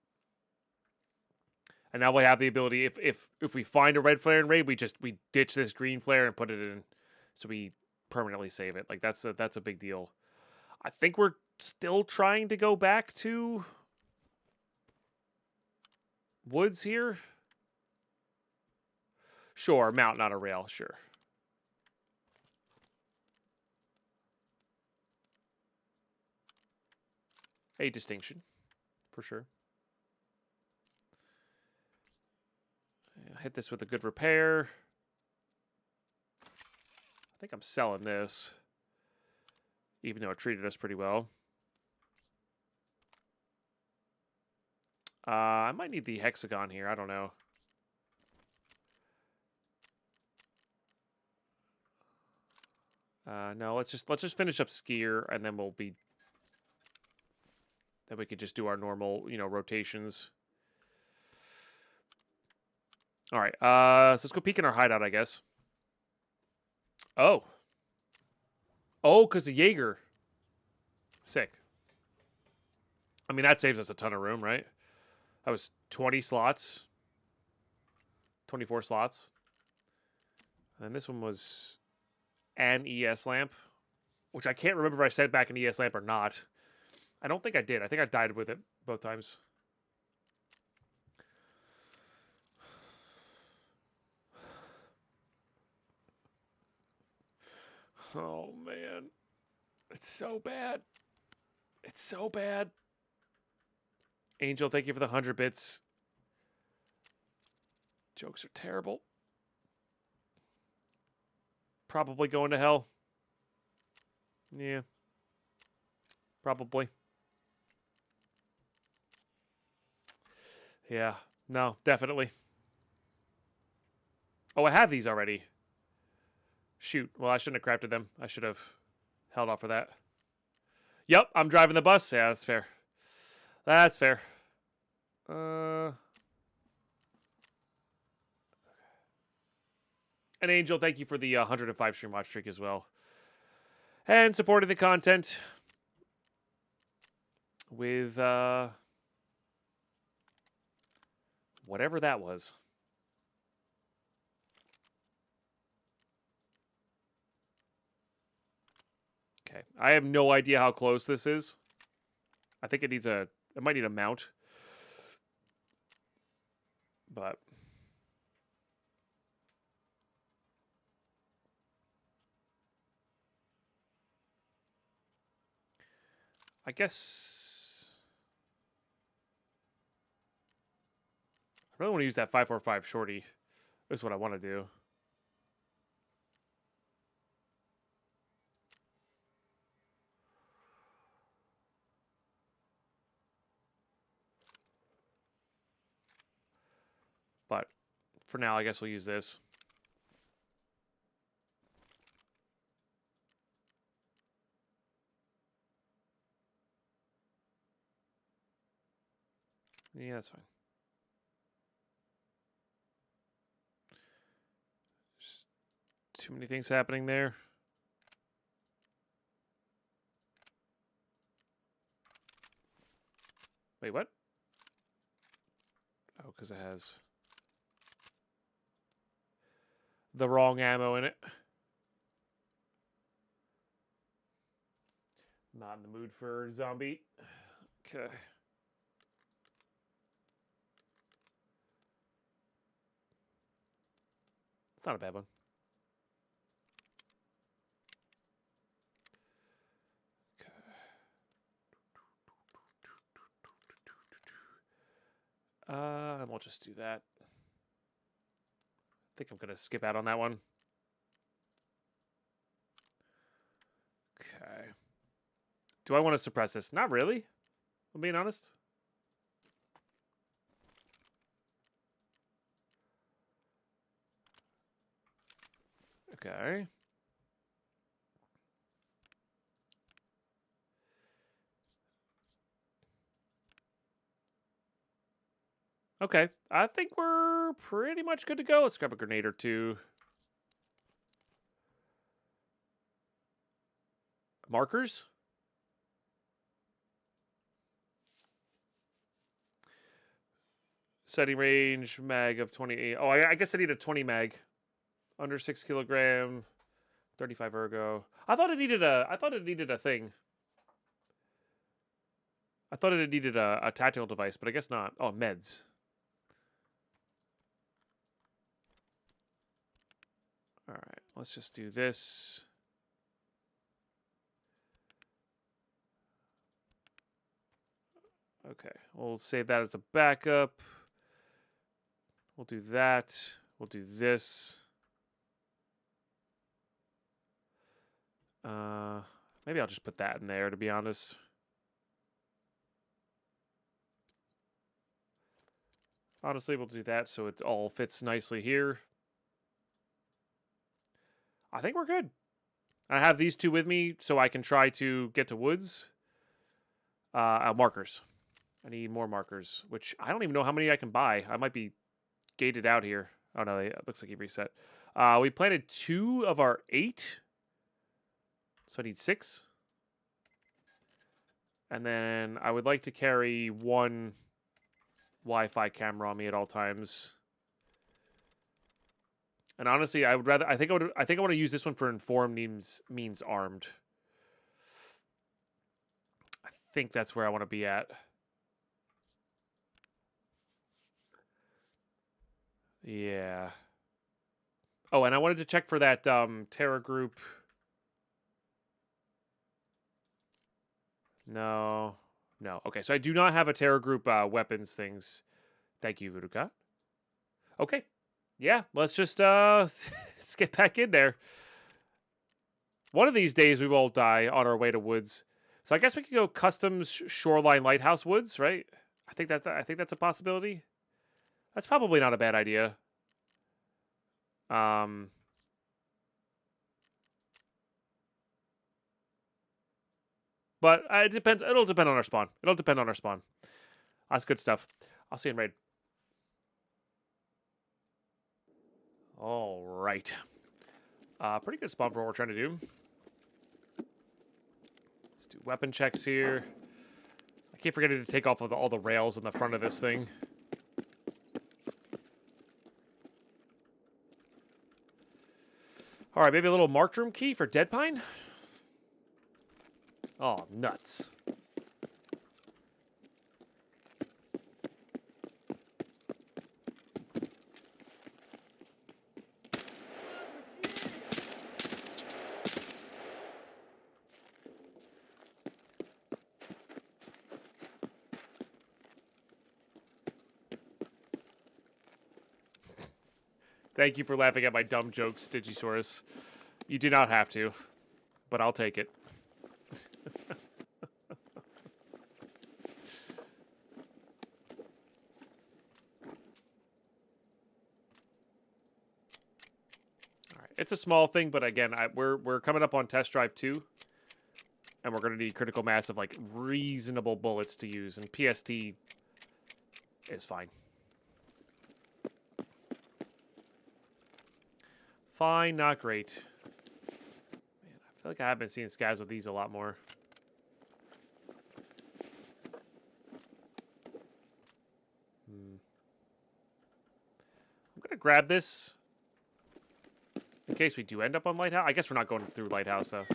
And now we have the ability, if we find a red flare in raid, we ditch this green flare and put it in, so we permanently save it. Like that's a big deal. I think we're still trying to go back to woods here. Sure, mount, not a rail. Sure. A distinction, for sure. Hit this with a good repair. I think I'm selling this, even though it treated us pretty well. I might need the hexagon here. I don't know. No, let's just finish up skier, and then then we could just do our normal, rotations. All right, so let's go peek in our hideout, I guess. Oh, because the Jaeger. Sick. I mean, that saves us a ton of room, right? That was 20 slots. 24 slots. And this one was an ES lamp, which I can't remember if I sent back an ES lamp or not. I don't think I did. I think I died with it both times. Oh, man. It's so bad. It's so bad. Angel, thank you for the 100 bits. Jokes are terrible. Probably going to hell. Yeah. Probably. Yeah. No, definitely. Oh, I have these already. Shoot. Well, I shouldn't have crafted them. I should have held off for that. Yep, I'm driving the bus. Yeah, that's fair. That's fair. And Angel, thank you for the 105 stream watch streak as well. And supporting the content with whatever that was. Okay, I have no idea how close this is. I think it needs it might need a mount. But I guess I really want to use that 545 shorty. That's what I want to do. But for now, I guess we'll use this. Yeah, that's fine. There's too many things happening there. Wait, what? Oh, because it has the wrong ammo in it. Not in the mood for zombie. Okay. It's not a bad one. Okay. And we'll just do that. I think I'm going to skip out on that one. Okay. Do I want to suppress this? Not really. I'm being honest. Okay. Okay. I think we're pretty much good to go. Let's grab a grenade or two. Markers? Setting range, mag of 28. Oh, I guess I need a 20 mag. Under 6 kilogram, 35 ergo. I thought it needed a thing. I thought it needed a tactical device, but I guess not. Oh, meds. All right, let's just do this. Okay, we'll save that as a backup. We'll do that. We'll do this. Maybe I'll just put that in there, to be honest. Honestly, we'll do that so it all fits nicely here. I think we're good. I have these two with me so I can try to get to woods. Markers. I need more markers, which I don't even know how many I can buy. I might be gated out here. Oh, no, it looks like he reset. We planted 2 of our 8. So I need 6. And then I would like to carry 1 Wi-Fi camera on me at all times. And honestly, I think I want to use this one for informed means armed. I think that's where I want to be at. Yeah. Oh, and I wanted to check for that Terra group. No. Okay, so I do not have a Terra group weapons things. Thank you, Voodoo. Okay. Yeah, let's just let's get back in there. One of these days we will die on our way to woods. So I guess we could go custom shoreline lighthouse woods, right? I think that's a possibility. That's probably not a bad idea. But it depends. It'll depend on our spawn. It'll depend on our spawn. That's good stuff. I'll see you in raid. All right. Pretty good spawn for what we're trying to do. Let's do weapon checks here. I keep forgetting to take off all the rails in the front of this thing. All right, maybe a little marked room key for Deadpine? Oh, nuts. Thank you for laughing at my dumb jokes, Digisaurus. You do not have to, but I'll take it. Alright, it's a small thing, but again, we're coming up on test drive 2, and we're going to need critical mass of like reasonable bullets to use, and PST is fine. Fine, not great. Man, I feel like I have been seeing guys with these a lot more. I'm gonna grab this in case we do end up on Lighthouse. I guess we're not going through Lighthouse, though.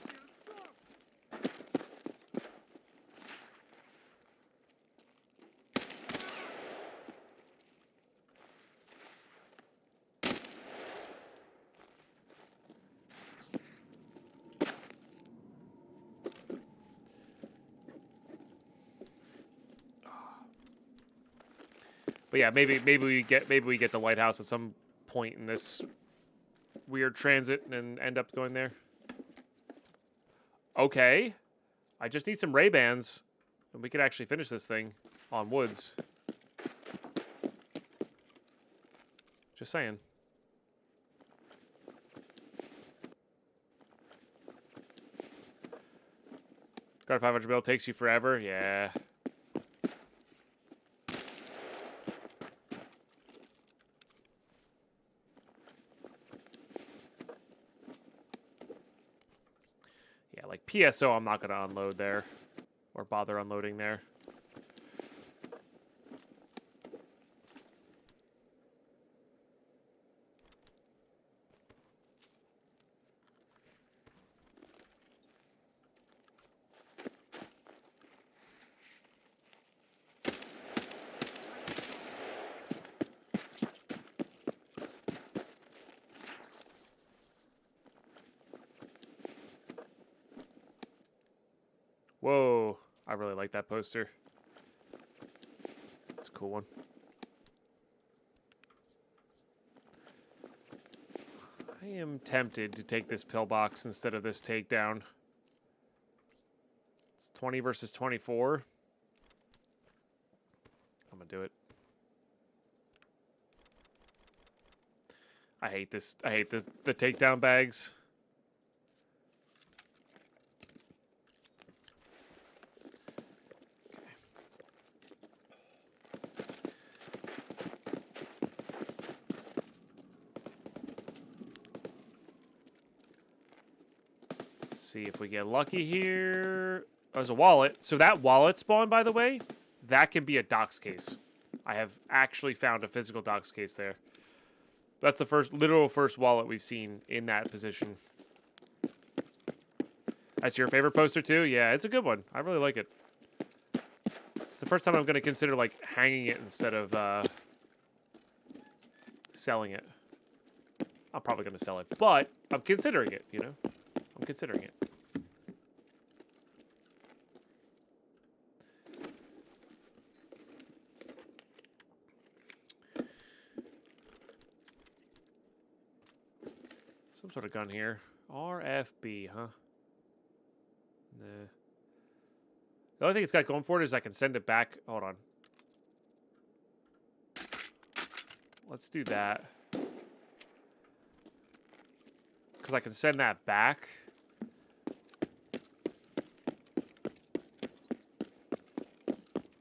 But yeah, maybe we get the lighthouse at some point in this weird transit and end up going there. Okay, I just need some Ray-Bans, and we could actually finish this thing on woods. Just saying. Got a 500 bill takes you forever. Yeah. Like PSO, I'm not going to unload there or bother unloading there. Whoa, I really like that poster. It's a cool one. I am tempted to take this pillbox instead of this takedown. It's 20 versus 24. I'm gonna do it. I hate this. I hate the takedown bags. See if we get lucky here. Oh, there's a wallet. So that wallet spawn, by the way, that can be a docs case. I have actually found a physical docs case there. That's the literal first wallet we've seen in that position. That's your favorite poster too? Yeah, it's a good one. I really like it. It's the first time I'm going to consider like hanging it instead of selling it. I'm probably going to sell it, but I'm considering it, you know? I'm considering it. Some sort of gun here. RFB, huh? Nah. The only thing it's got going for it is I can send it back. Hold on. Let's do that. Because I can send that back.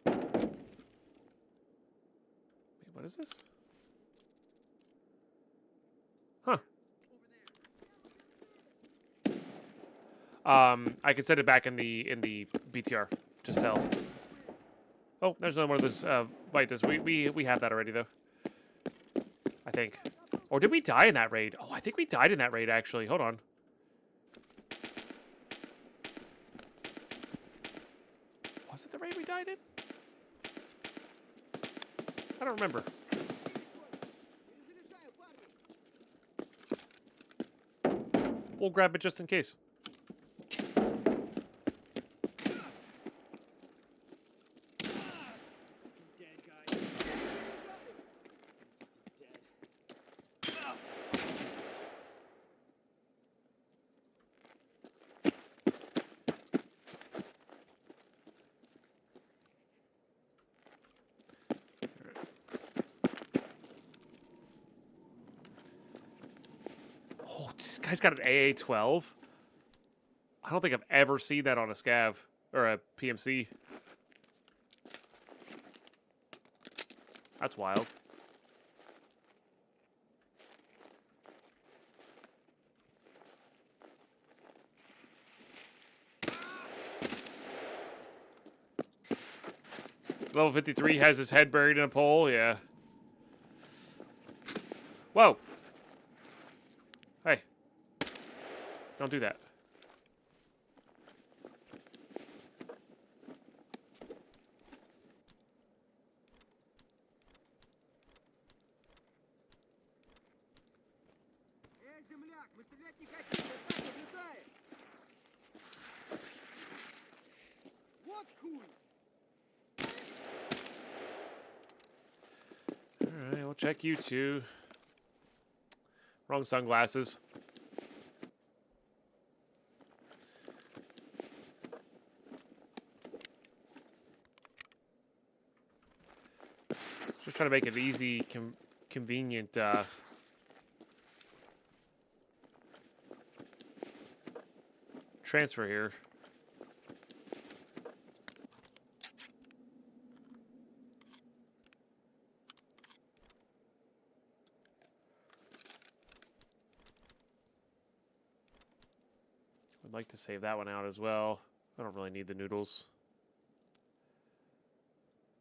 Wait, what is this? Huh. I can send it back in the BTR to sell. Oh, there's another one of those Vitas. We have that already though. I think. Or did we die in that raid? Oh, I think we died in that raid actually. Hold on. Was it the raid we died in? I don't remember. We'll grab it just in case. This guy's got an AA-12. I don't think I've ever seen that on a scav or a PMC. That's wild. Level 53 has his head buried in a pole. Yeah. Whoa. Hey. Don't do that. Alright, we'll check you too. Wrong sunglasses. Just trying to make it easy, convenient transfer here. I'd like to save that one out as well. I don't really need the noodles.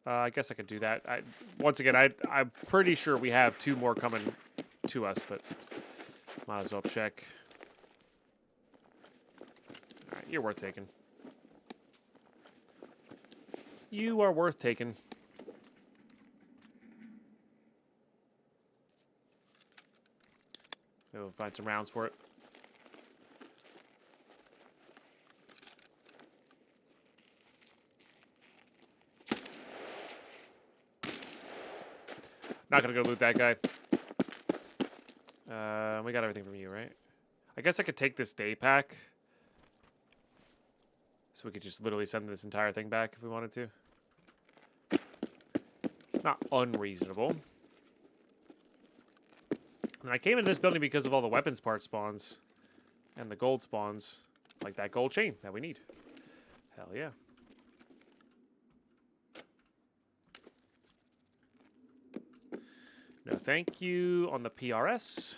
I guess I could do that. Once again, I'm pretty sure we have 2 more coming to us, but might as well check. All right, you're worth taking. You are worth taking. Maybe we'll find some rounds for it. Not gonna go loot that guy. We got everything from you, right? I guess I could take this day pack. So we could just literally send this entire thing back if we wanted to. Not unreasonable. And I came into this building because of all the weapons part spawns. And the gold spawns. Like that gold chain that we need. Hell yeah. No, thank you on the PRS.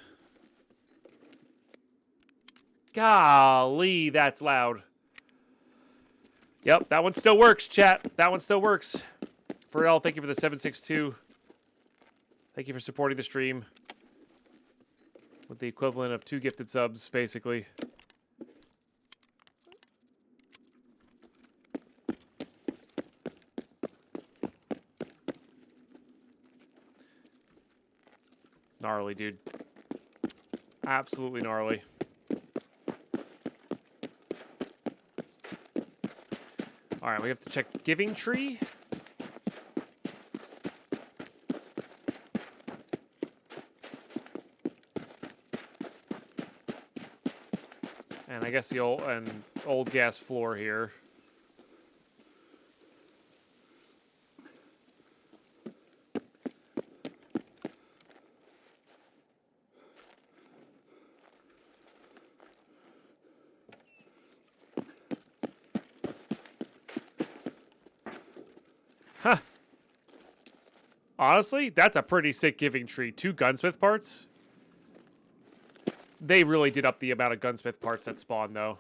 Golly, that's loud. Yep, that one still works, chat. That one still works. Pharrell, thank you for the 762. Thank you for supporting the stream. With the equivalent of 2 gifted subs, basically. Gnarly, dude. Absolutely gnarly. Alright, we have to check Giving Tree. And I guess the old gas floor here. Huh. Honestly, that's a pretty sick giving tree. 2 gunsmith parts. They really did up the amount of gunsmith parts that spawn, though.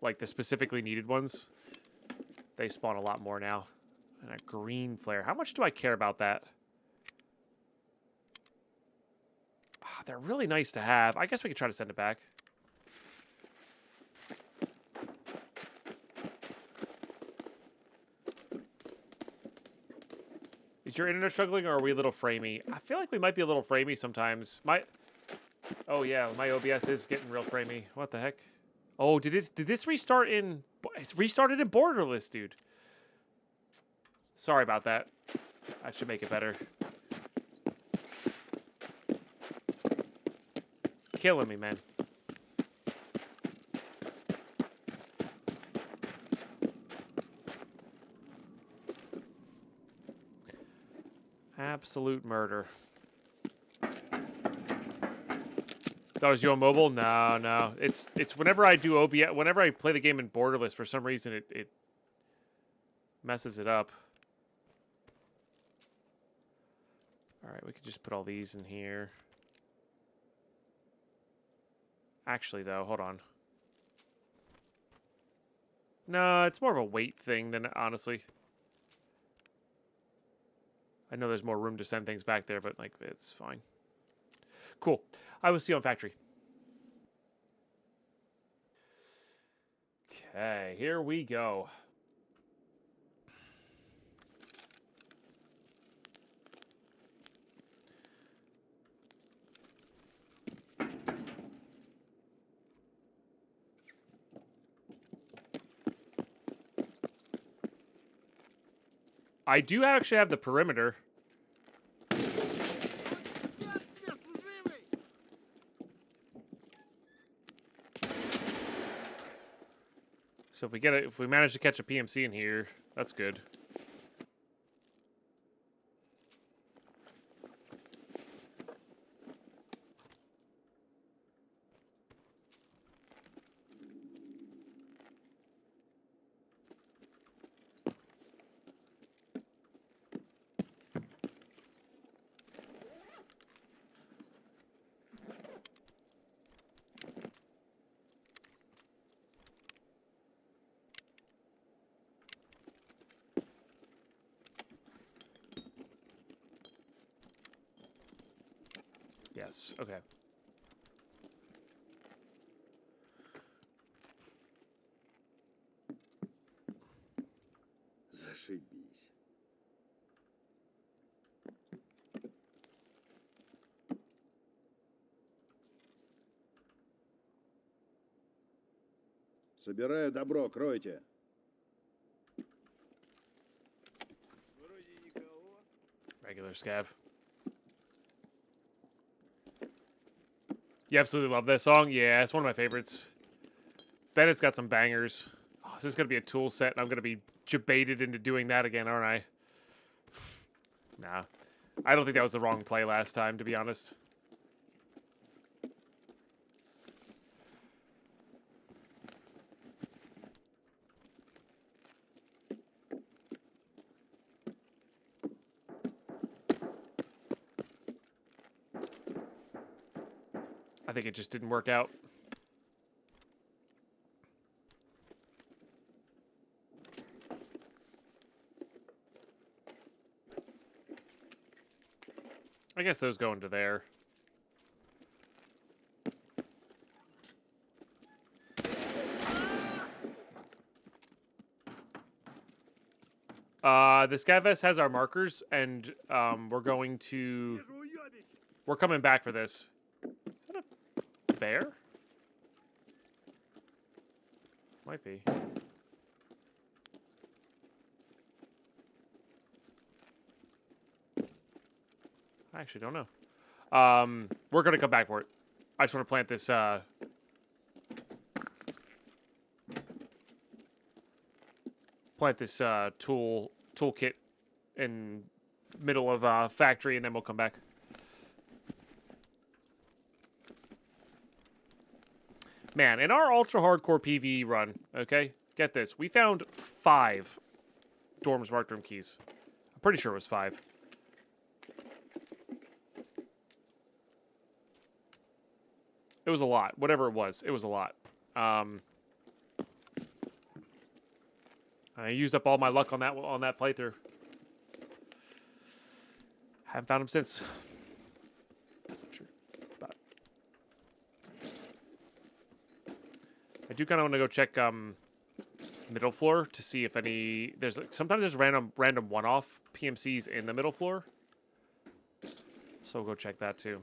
Like the specifically needed ones. They spawn a lot more now. And a green flare. How much do I care about that? Oh, they're really nice to have. I guess we could try to send it back. Is your internet struggling, or are we a little framey? I feel like we might be a little framey sometimes. Oh yeah, my OBS is getting real framey. What the heck? Oh, did this restart in... It's restarted in borderless, dude. Sorry about that. I should make it better. Killing me, man. Absolute murder. That was you on mobile? No, no. It's whenever I do OBS, whenever I play the game in borderless, for some reason it messes it up. All right, we could just put all these in here. Actually, though, hold on. No, it's more of a weight thing than honestly. I know there's more room to send things back there, but like it's fine. Cool. I will see you on factory. Okay, here we go. I do actually have the perimeter. So if we manage to catch a PMC in here, that's good. Yes, okay.
Зашибись. Собираю добро, кройте.
Regular scav. You absolutely love this song? Yeah, it's one of my favorites. Bennett's got some bangers. Oh, this is going to be a tool set, and I'm going to be debated into doing that again, aren't I? Nah. I don't think that was the wrong play last time, to be honest. I think it just didn't work out. I guess those go into there. The scav vest has our markers, and we're coming back for this. Is that a bear? Might be. I actually don't know. We're gonna come back for it. I just want to plant this plant this toolkit in middle of factory, and then we'll come back. Man, in our ultra hardcore PvE run, okay, get this, we found 5 Dorm's Marked Room keys. I'm pretty sure it was 5. It was a lot. Whatever it was a lot. I used up all my luck on that playthrough. Haven't found him since. That's not true. But I do kind of want to go check middle floor to see if any. Sometimes there's random one-off PMCs in the middle floor. So we'll go check that too.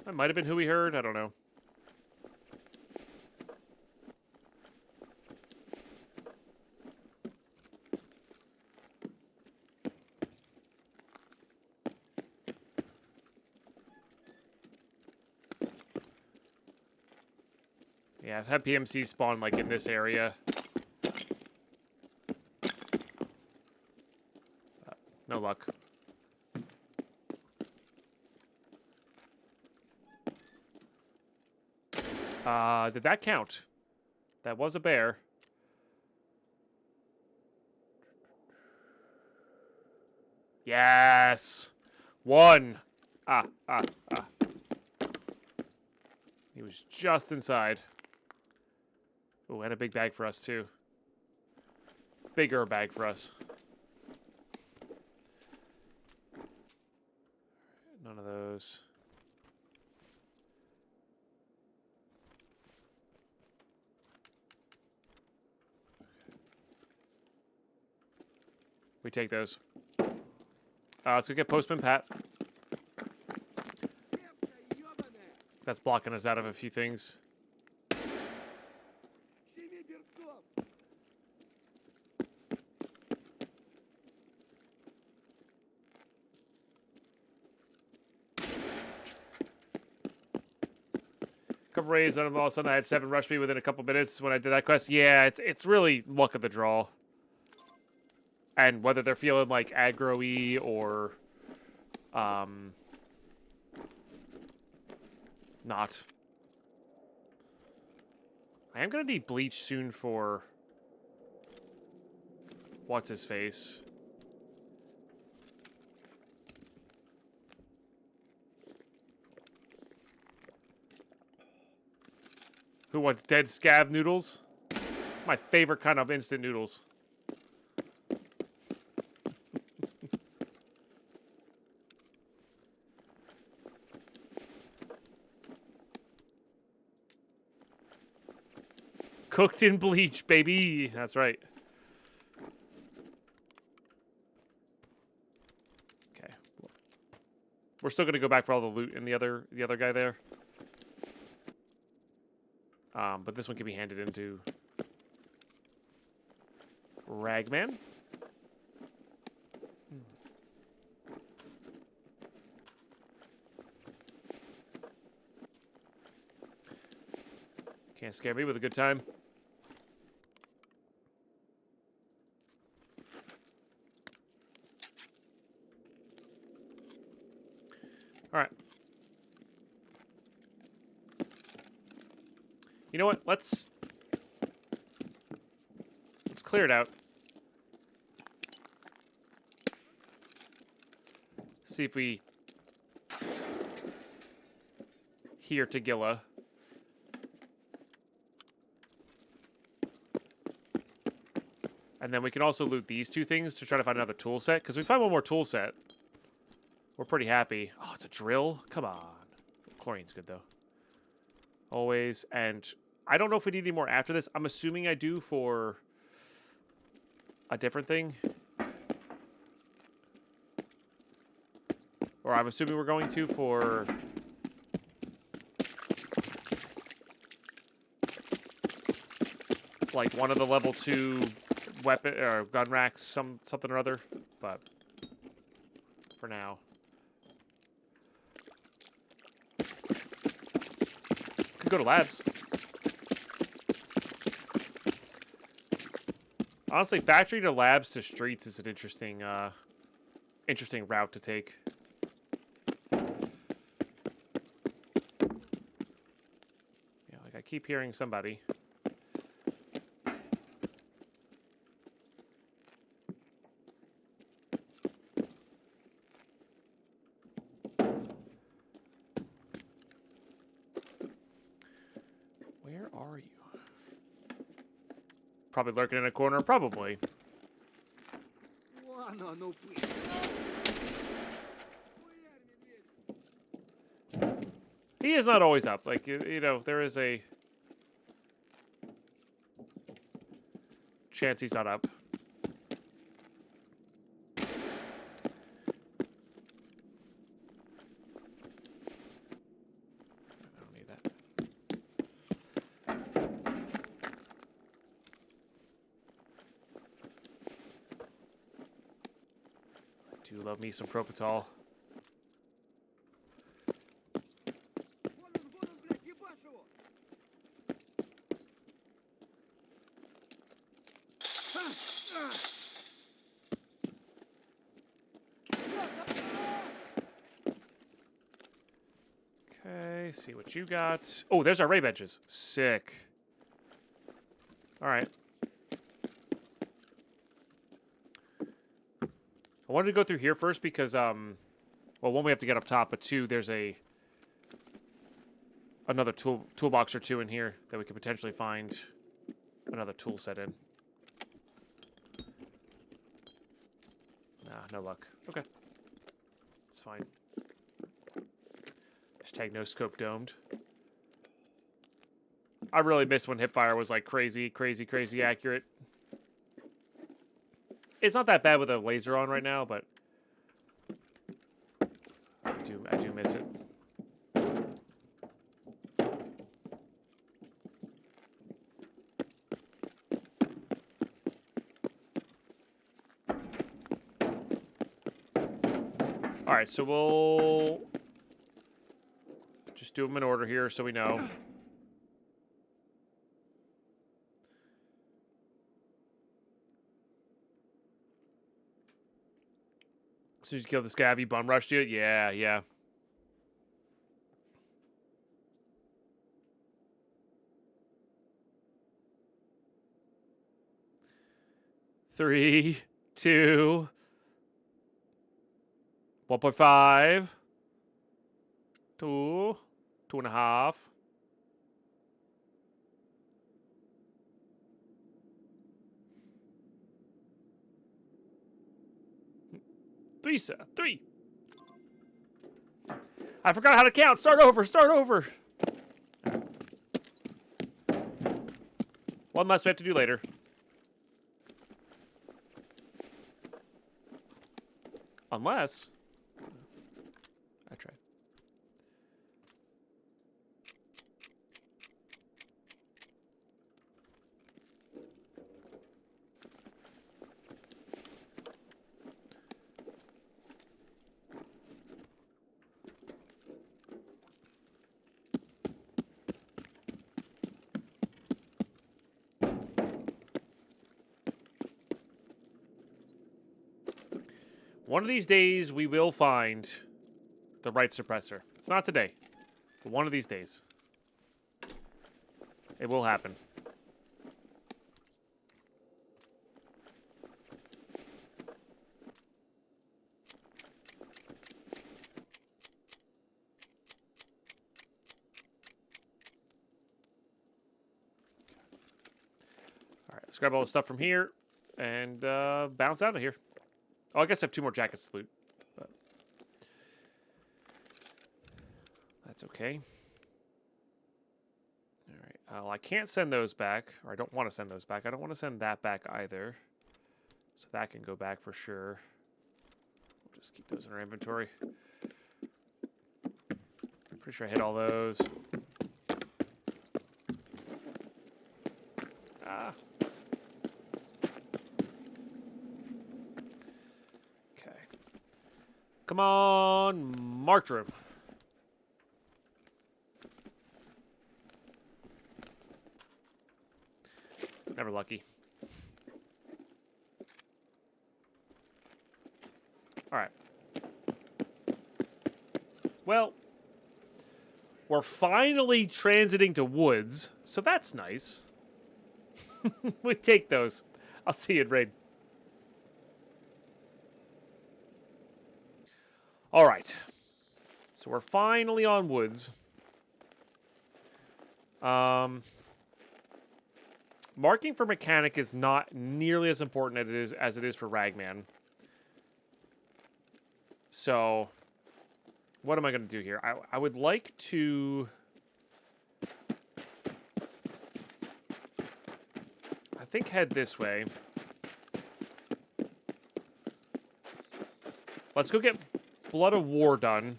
That might have been who we heard. I don't know. Yeah, I've had PMC spawn like in this area. No luck. Did that count? That was a bear. Yes! 1! He was just inside. Oh, and a big bag for us, too. Bigger bag for us. None of those. We take those. Let's go get Postman Pat. That's blocking us out of a few things. Couple raids, and all of a sudden I had 7 rush me within a couple minutes when I did that quest. Yeah, it's really luck of the draw. And whether they're feeling like aggro-y or not. I am going to need bleach soon for what's-his-face. Who wants dead scav noodles? My favorite kind of instant noodles. Cooked in bleach, baby. That's right. Okay. We're still gonna go back for all the loot and the other guy there. But this one can be handed into Ragman. Can't scare me with a good time. All right. You know what? Let's clear it out. See if we hear Tagilla. And then we can also loot these 2 things to try to find another tool set. Because we find one more tool set, we're pretty happy. Oh, it's a drill? Come on. Chlorine's good, though. Always. And I don't know if we need any more after this. I'm assuming I do for a different thing. Or I'm assuming we're going to for... like one of the level 2 weapon or gun racks, something or other. But for now. Could go to labs. Honestly, factory to labs to streets is an interesting interesting route to take. Yeah, like I keep hearing somebody. Where are you? Probably lurking in a corner, probably. He is not always up. Like, you know, there is a chance he's not up. I don't need that. I do love me some Propitol. Okay, see what you got. Oh, there's our ray benches. Sick. All right. I wanted to go through here first because, well, one, we have to get up top, but two, there's another toolbox or two in here that we could potentially find another tool set in. Nah, no luck. Okay. It's fine. Hashtag no scope domed. I really miss when hipfire was like crazy accurate. It's not that bad with a laser on right now, but I do miss it. All right, so we'll just do them in order here so we know. As soon as you kill this guy, have you bum rushed you? Yeah, yeah. Three, 2, 1.5, 2, 2.5. Three, sir. 3. I forgot how to count. Start over. Start over. One less we have to do later. Unless I tried. One of these days, we will find the right suppressor. It's not today, but one of these days. It will happen. All right, let's grab all the stuff from here and bounce out of here. Oh, I guess I have 2 more jackets to loot, but that's okay. All right. Well, I can't send those back, or I don't want to send those back. I don't want to send that back either. So that can go back for sure. We'll just keep those in our inventory. Pretty sure I hit all those. Ah. Okay. Come on, march room. Never lucky. All right. Well, we're finally transiting to woods, so that's nice. We take those. I'll see you at raid. All right. So we're finally on woods. Marking for mechanic is not nearly as important as it is for Ragman. So, what am I going to do here? I would like to... I think head this way. Let's go get Blood of War done.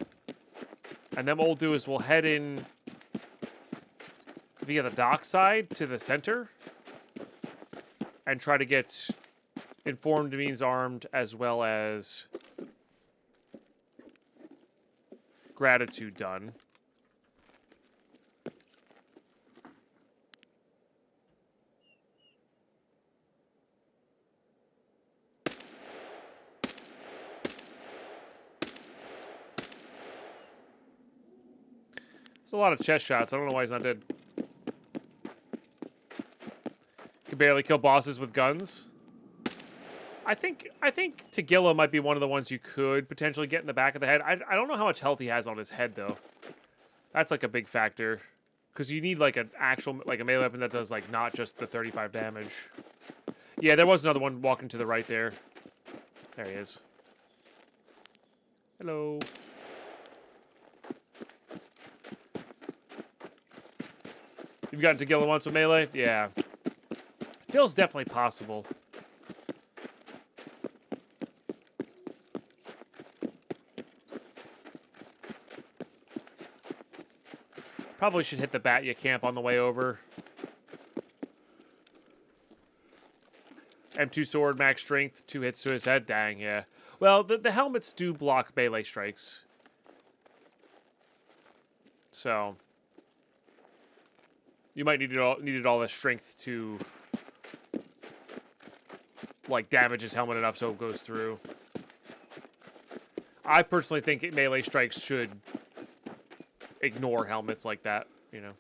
And then what we'll do is we'll head in via the dock side to the center. And try to get Informed Means Armed as well as Gratitude done. It's a lot of chest shots. I don't know why he's not dead. Can barely kill bosses with guns. I think Tagilla might be one of the ones you could potentially get in the back of the head. I don't know how much health he has on his head though. That's like a big factor, because you need like an actual a melee weapon that does like not just the 35 damage. Yeah, there was another one walking to the right there. There he is. Hello. You've gotten Tagilla once with melee? Yeah. Feels definitely possible. Probably should hit the Batya camp on the way over. M2 sword, max strength, 2 hits to his head. Dang, yeah. Well, the helmets do block melee strikes. So you might needed all this strength to like damage his helmet enough so it goes through. I personally think melee strikes should ignore helmets like that, you know.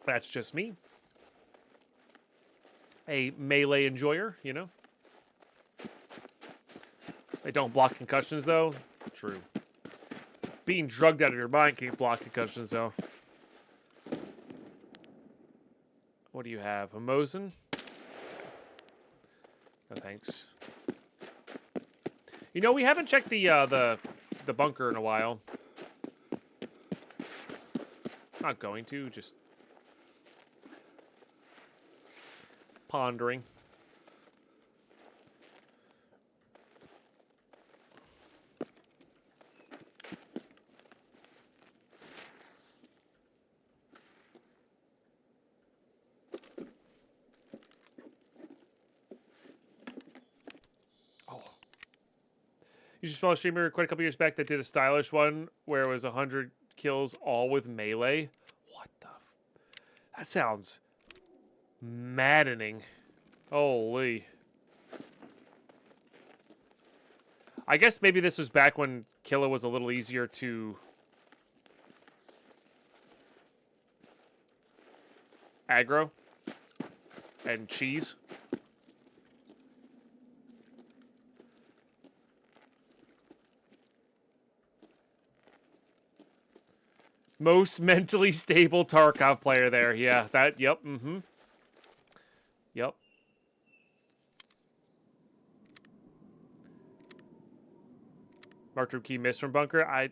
That's just me. A melee enjoyer, you know. They don't block concussions, though. True. Being drugged out of your mind can't block concussions, though. What do you have? A Mosin? Okay. No thanks. You know, we haven't checked the bunker in a while. Not going to, just pondering. You just saw a streamer quite a couple years back that did a stylish one where it was 100 kills all with melee. What the? That sounds maddening. Holy. I guess maybe this was back when Killa was a little easier to aggro and cheese. Most mentally stable Tarkov player there. Yeah, that, yep, mm-hmm. Yep. Marked room key missed from bunker.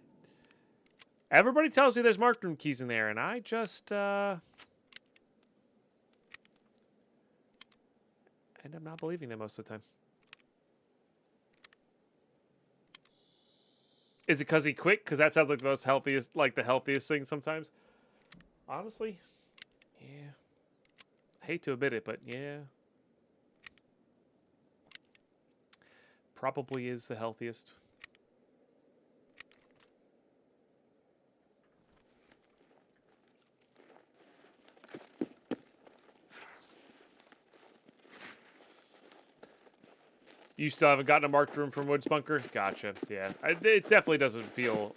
Everybody tells me there's marked room keys in there, and I just, end up not believing them most of the time. Is it because he quit? Because that sounds like the most healthiest, like the healthiest thing sometimes. Honestly, yeah. I hate to admit it, but yeah. Probably is the healthiest. You still haven't gotten a marked room from Woods Bunker? Gotcha. Yeah. It definitely doesn't feel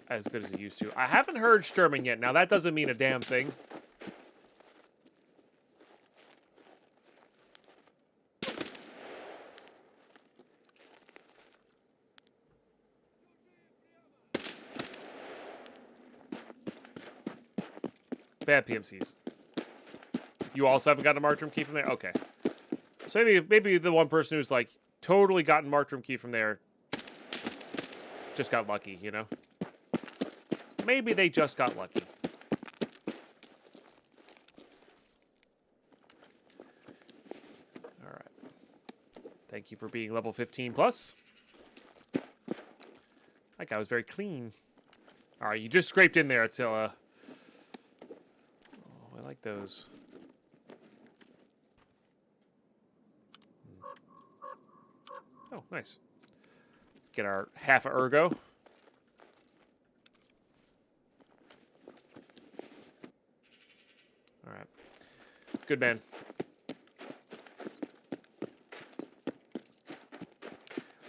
as good as it used to. I haven't heard Shturmin yet. Now, that doesn't mean a damn thing. Bad PMCs. You also haven't gotten a marked room key from there? Okay. So maybe the one person who's like totally gotten marked room key from there just got lucky, you know? Maybe they just got lucky. All right. Thank you for being level 15 plus. That guy was very clean. All right, you just scraped in there, Attila. Oh, I like those. Oh, nice. Get our half a ergo. All right. Good man.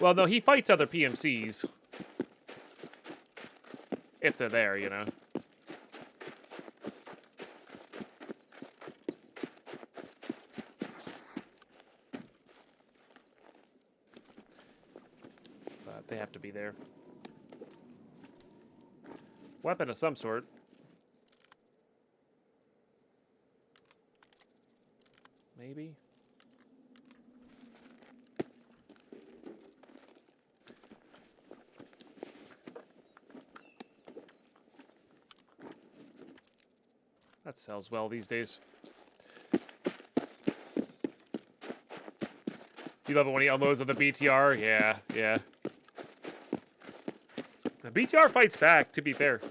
Well, no, he fights other PMCs. If they're there, you know. But they have to be there. Weapon of some sort. Maybe. That sells well these days. You love it when he unloads on the BTR? Yeah, yeah. The BTR fights back, to be fair.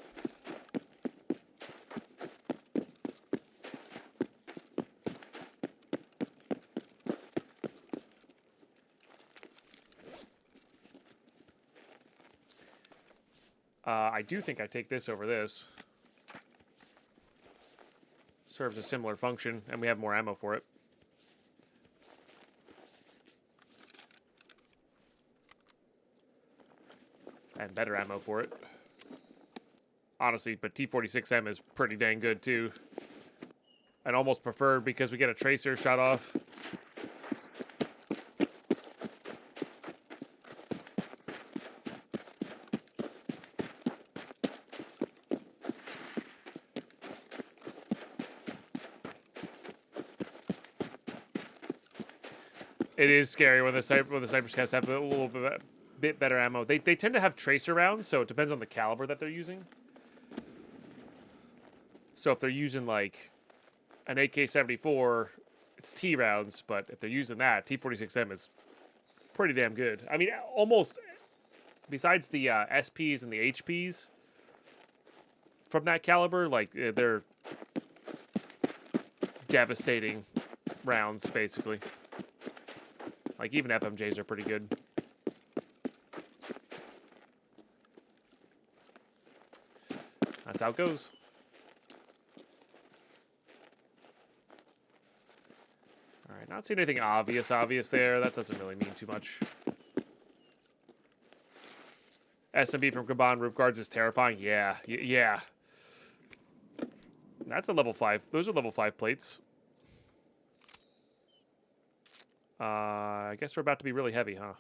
I do think I take this over this. Serves a similar function, and we have more ammo for it. And better ammo for it. Honestly, but T46M is pretty dang good, too. And almost preferred because we get a tracer shot off. It is scary when the Cypress Cats have a little bit better ammo. They tend to have tracer rounds, so it depends on the caliber that they're using. So if they're using like an AK-74, it's T rounds, but if they're using that, T46M is pretty damn good. I mean, almost, besides the SPs and the HPs from that caliber, like they're devastating rounds, basically. Like, even FMJs are pretty good. That's how it goes. Alright, not seeing anything obvious there. That doesn't really mean too much. SMB from Kaban Roof Guards is terrifying. Yeah, yeah. That's a level 5. Those are level 5 plates. I guess we're about to be really heavy, huh?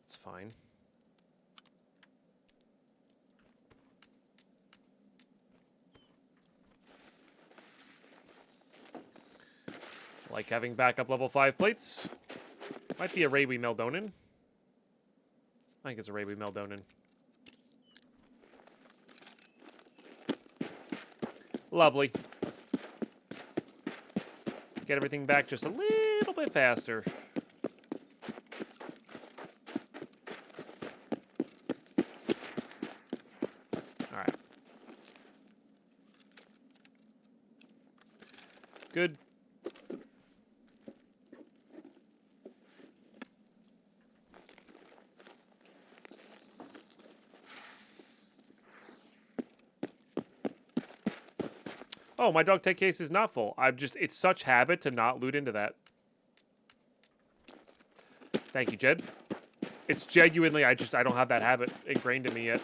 It's fine. Like having backup level 5 plates. Might be a Raewi Meldonin. I think it's a Raewi Meldonin. Lovely. Get everything back just a little bit faster. Alright. Good. Oh, my dog tag case is not full. It's such habit to not loot into that. Thank you, Jed. It's genuinely, I don't have that habit ingrained in me yet.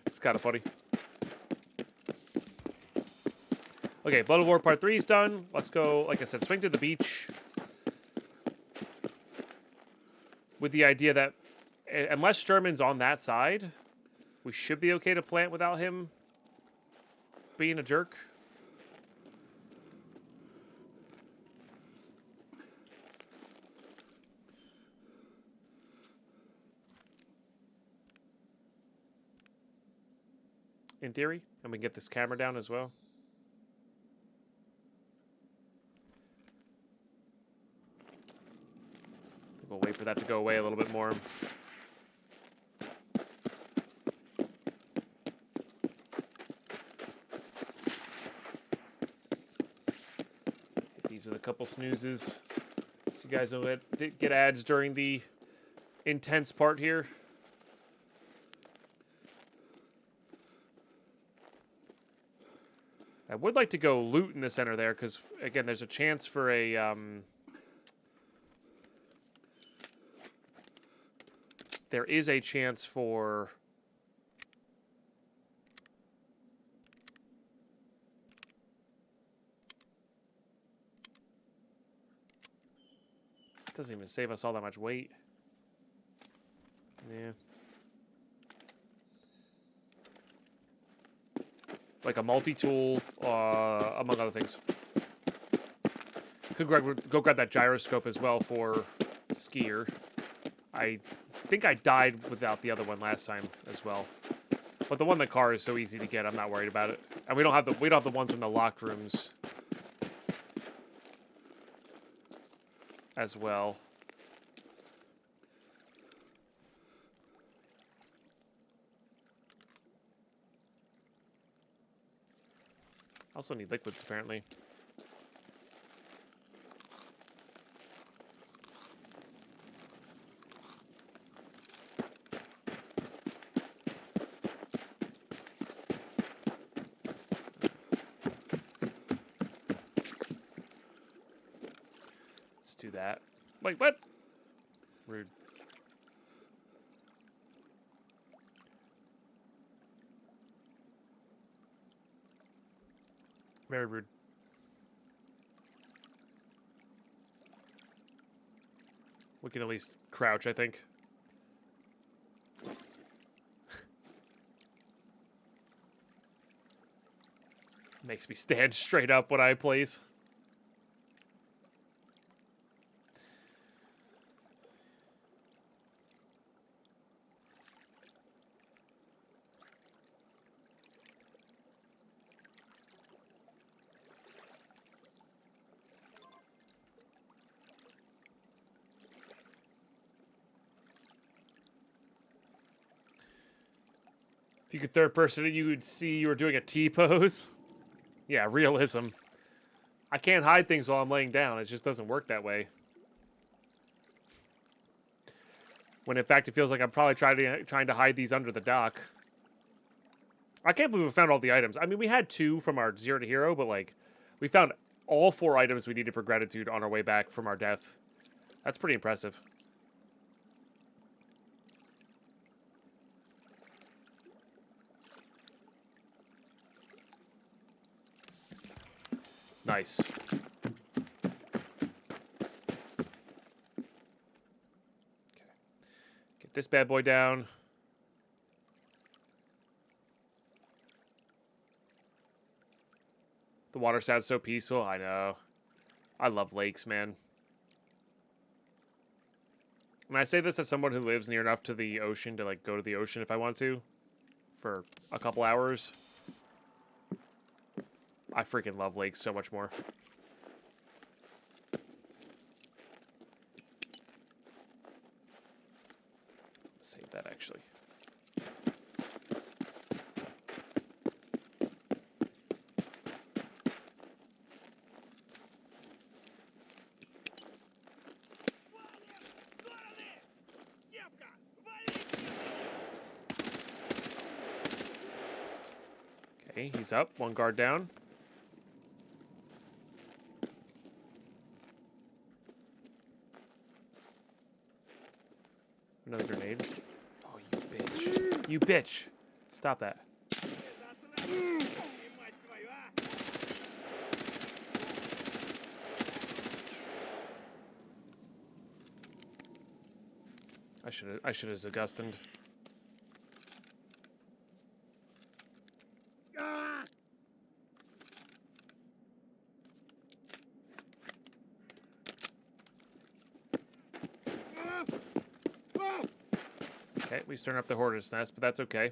It's kind of funny. Okay, Blood of War Part 3 is done. Let's go, like I said, swing to the beach. With the idea that, unless Shturmin's on that side, we should be okay to plant without him being a jerk. In theory. And we can get this camera down as well. We'll wait for that to go away a little bit more. These are the couple snoozes. So you guys will get ads during the intense part here. I would like to go loot in the center there, because, again, there's a chance for a... there is a chance for... It doesn't even save us all that much weight. Yeah. Like a multi-tool, among other things. Could go grab that gyroscope as well for skier. I think I died without the other one last time as well. But the one in the car is so easy to get, I'm not worried about it. And we don't have the ones in the locked rooms as well. Also need liquids, apparently. Let's do that. Wait, what? Rude. Very rude. We can at least crouch, I think. Makes me stand straight up when I place. If you could third person it, you would see you were doing a T-pose. Yeah, realism. I can't hide things while I'm laying down. It just doesn't work that way. When in fact it feels like I'm probably trying to hide these under the dock. I can't believe we found all the items. I mean, we had 2 from our 0 to hero, but like, we found all 4 items we needed for gratitude on our way back from our death. That's pretty impressive. Nice. Okay. Get this bad boy down. The water sounds so peaceful. I know. I love lakes, man. And I say this as someone who lives near enough to the ocean to like go to the ocean if I want to. for a couple hours. I freaking love lakes so much more. Save that, actually. Okay, he's up. One guard down. Another grenade. Oh, you bitch. You bitch. Stop that. I should have Augustined. Okay, we stirring up the Hornet's Nest, but that's okay.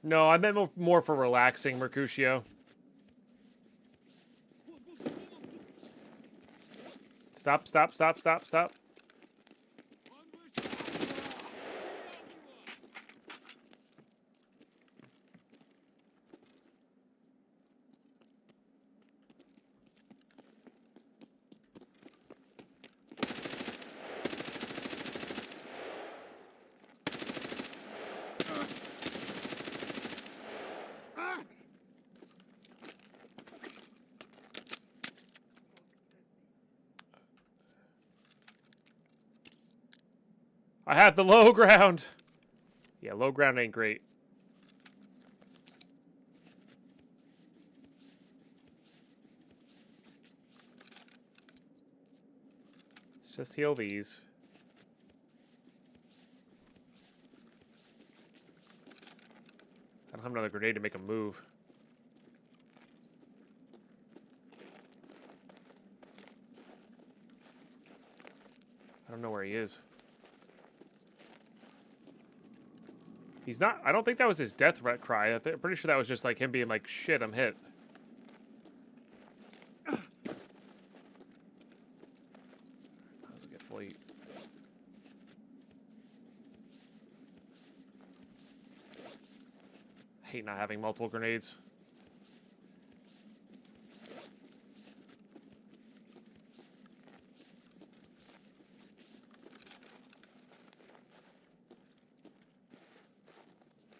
No, I meant more for relaxing, Mercutio. Stop, stop, stop, stop, stop. I have the low ground. Yeah, low ground ain't great. Let's just heal these. I don't have another grenade to make a move. I don't know where he is. He's not... I don't think that was his death cry. I'm pretty sure that was just like him being like, shit, I'm hit. Might as well get fully... I hate not having multiple grenades.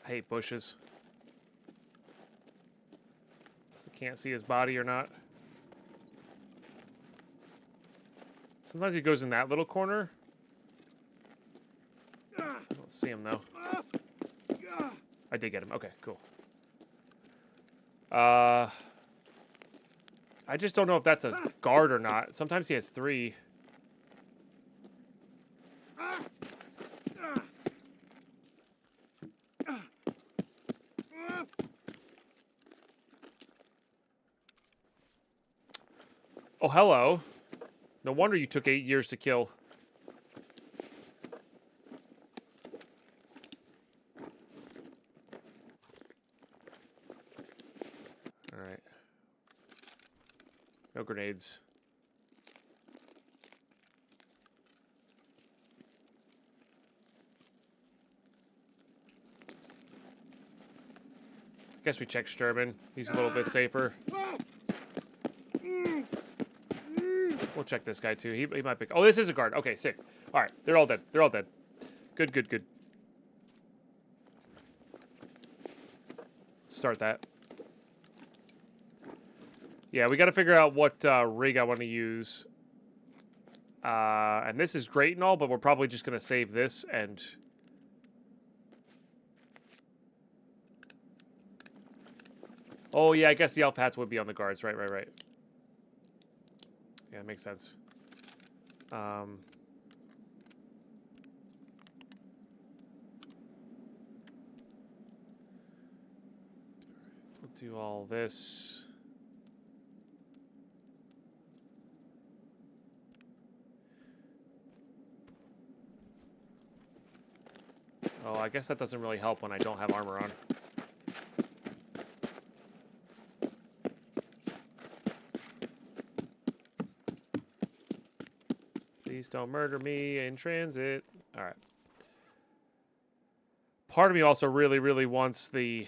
I hate bushes. So I can't see his body or not. Sometimes he goes in that little corner. I don't see him though. I did get him. Okay, cool. I just don't know if that's a guard or not. Sometimes he has 3. Oh, hello. No wonder you took 8 years to kill. All right. No grenades. Guess we check Shturmin. He's a little bit safer. We'll check this guy too. He might pick. Oh, this is a guard. Okay, sick. All right, they're all dead. They're all dead. Good, good, good. Let's start that. Yeah, we got to figure out what rig I want to use. And this is great and all, but we're probably just going to save this and... Oh, yeah, I guess the elf hats would be on the guards. Right, right, right. Yeah, it makes sense. We'll do all this. Oh, I guess that doesn't really help when I don't have armor on. Please don't murder me in transit. All right. Part of me also really, really wants the...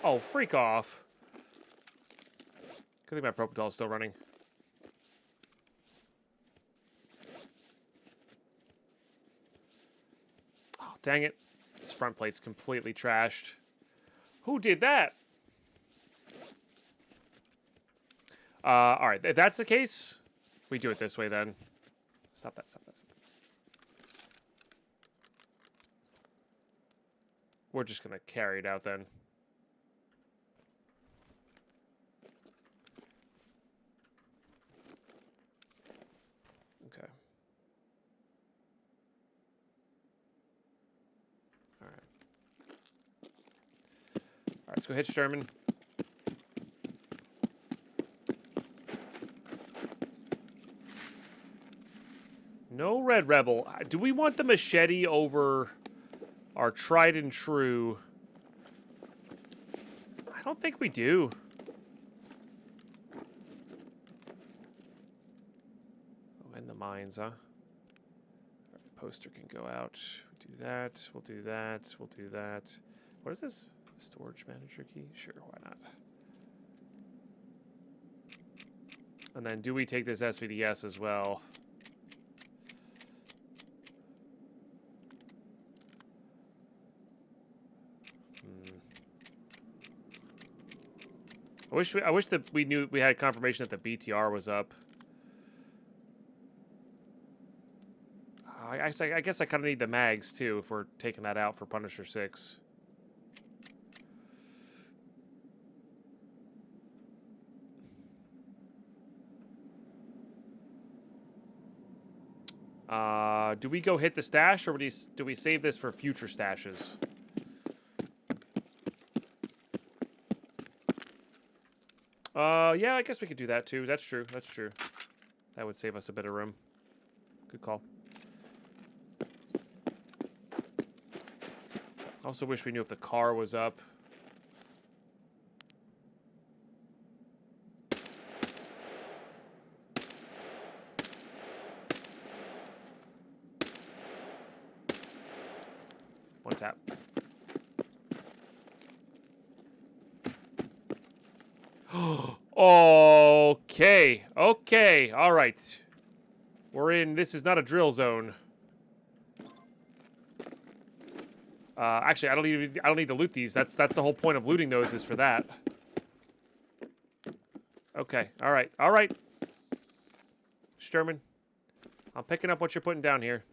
Oh, freak off. Good thing my Propofol is still running. Oh, dang it. This front plate's completely trashed. Who did that? All right, if that's the case, we do it this way then. Stop that, stop that, stop that. We're just gonna carry it out then. Okay. All right. All right, let's go hit Shturmin. No Red Rebel. Do we want the machete over our tried and true? I don't think we do. Oh, and the mines, huh? Right, poster can go out. We'll do that. We'll do that. We'll do that. What is this? Storage manager key? Sure, why not? And then do we take this SVDS as well? I wish that we knew we had confirmation that the BTR was up. I guess I kind of need the mags too if we're taking that out for Punisher 6. Do we go hit the stash, or do we save this for future stashes? Yeah, I guess we could do that too. That's true. That's true. That would save us a bit of room. Good call. Also wish we knew if the car was up. One tap. Okay. Okay. All right. We're in. This is not a drill zone. Actually, I don't need to loot these. That's the whole point of looting those, is for that. Okay. All right. All right. Shturmin, I'm picking up what you're putting down here.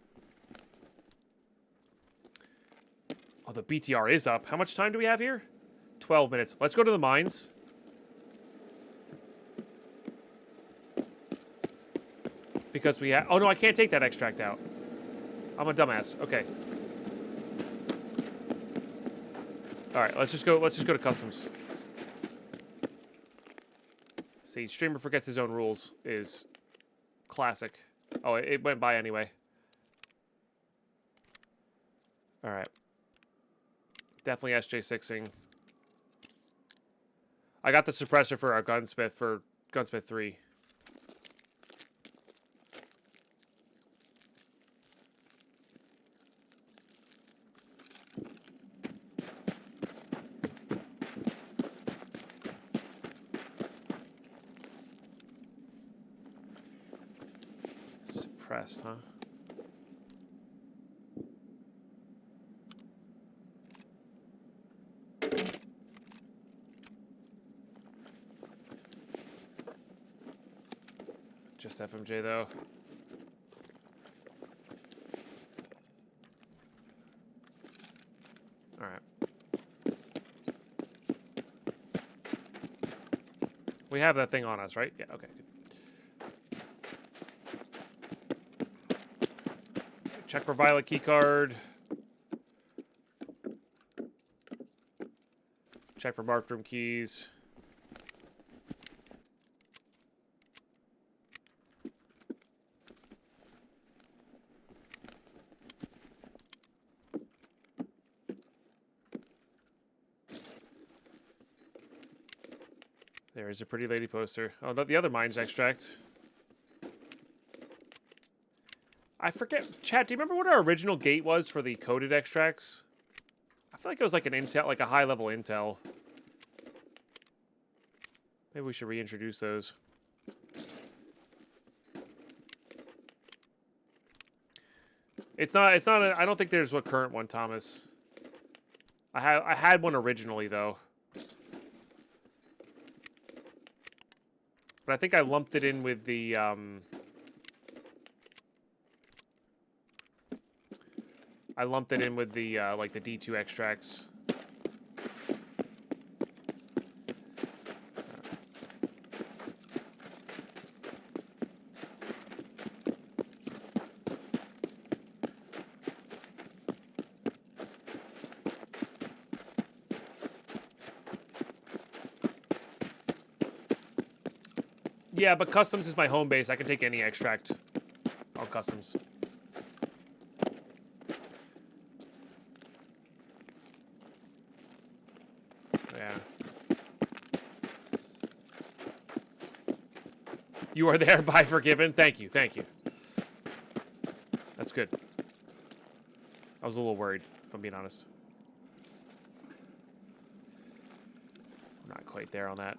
Oh, the BTR is up. How much time do we have here? 12 minutes. Let's go to the mines. Because we have... Oh, no, I can't take that extract out. I'm a dumbass. Okay. All right, let's just go to customs. See, streamer forgets his own rules is classic. Oh, it went by anyway. All right. Definitely SJ6ing. I got the suppressor for our gunsmith for Gunsmith 3. Suppressed, huh? Just FMJ though. All right. We have that thing on us, right? Yeah, okay. Good. Check for Violet keycard. Check for marked room keys. There is a pretty lady poster. Oh, no, the other mines extract. I forget. Chat, do you remember what our original gate was for the coded extracts? I feel like it was like an intel, like a high-level intel. Maybe we should reintroduce those. It's not I don't think there's a current one, Thomas. I had one originally, though. But I think I lumped it in with the, like the D2 extracts. Yeah, but customs is my home base. I can take any extract on customs. Yeah. You are thereby forgiven. Thank you. Thank you. That's good. I was a little worried, if I'm being honest. I'm not quite there on that.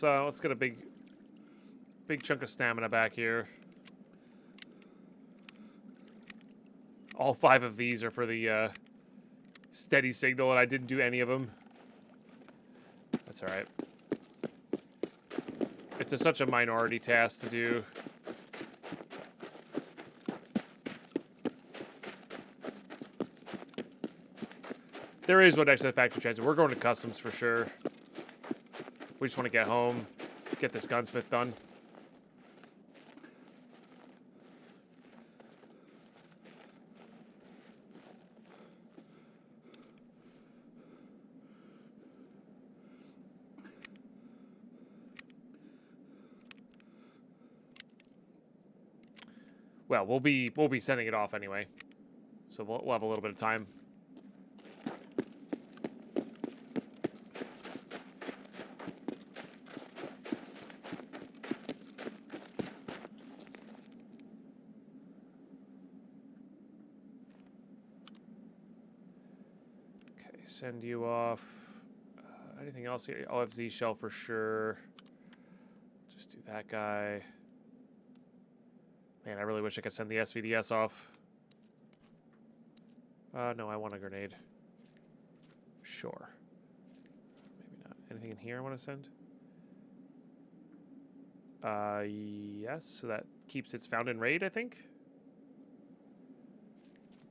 Let's get a big chunk of stamina back here. All 5 of these are for the steady signal, and I didn't do any of them. That's all right. It's such a minority task to do. There is one next to the factory transit. We're going to customs for sure. We just want to get home, get this gunsmith done. Well, we'll be sending it off anyway, so we'll have a little bit of time. Send you off. Anything else here? OFZ shell for sure. Just do that guy. Man, I really wish I could send the SVDS off. No, I want a grenade. Sure. Maybe not. Anything in here I want to send? Yes. So that keeps its found in raid, I think.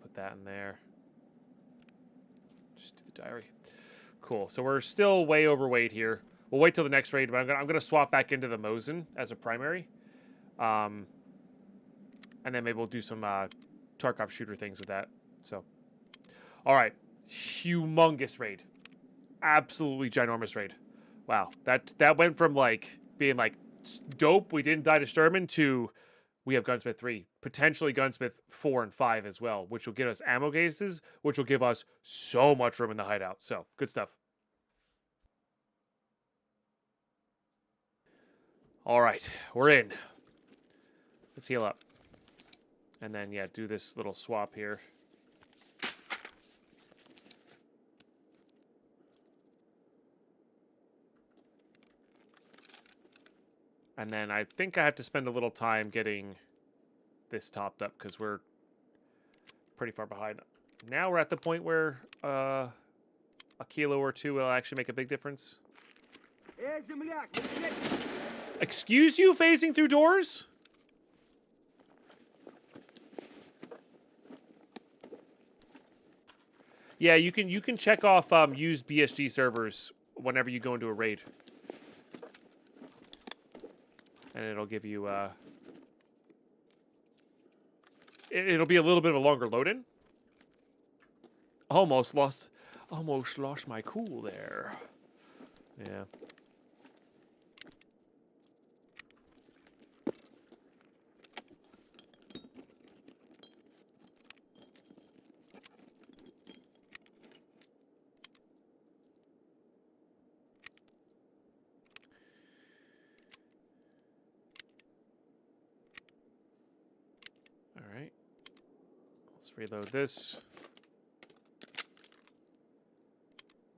Put that in there. Just do the diary. Cool. So we're still way overweight here. We'll wait till the next raid, but I'm gonna swap back into the Mosin as a primary. And then maybe we'll do some Tarkov shooter things with that. So, all right, humongous raid, absolutely ginormous raid. Wow, that went from like being like dope, we didn't die to Shturmin, to we have Gunsmith 3, potentially Gunsmith 4 and 5 as well, which will get us ammo cases, which will give us so much room in the hideout. So, good stuff. All right, we're in. Let's heal up. And then, yeah, do this little swap here. And then I think I have to spend a little time getting this topped up because we're pretty far behind. Now we're at the point where a kilo or 2 will actually make a big difference. Excuse you, phasing through doors? Yeah, you can check off use BSG servers whenever you go into a raid. And it'll give you it'll be a little bit of a longer load-in. Almost lost my cool there. Yeah. Let's reload this.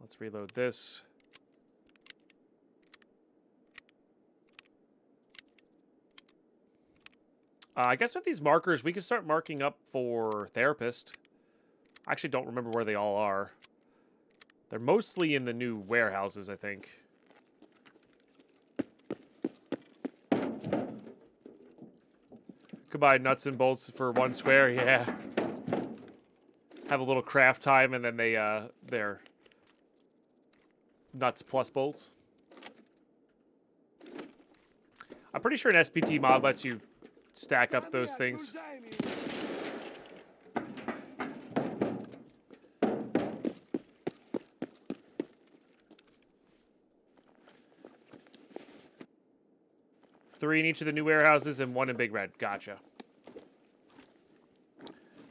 Let's reload this. I guess with these markers, we can start marking up for therapist. I actually don't remember where they all are. They're mostly in the new warehouses, I think. Goodbye, nuts and bolts for 1 square, yeah. Have a little craft time, and then they're nuts plus bolts. I'm pretty sure an SPT mod lets you stack up those things. Three in each of the new warehouses and 1 in Big Red. Gotcha.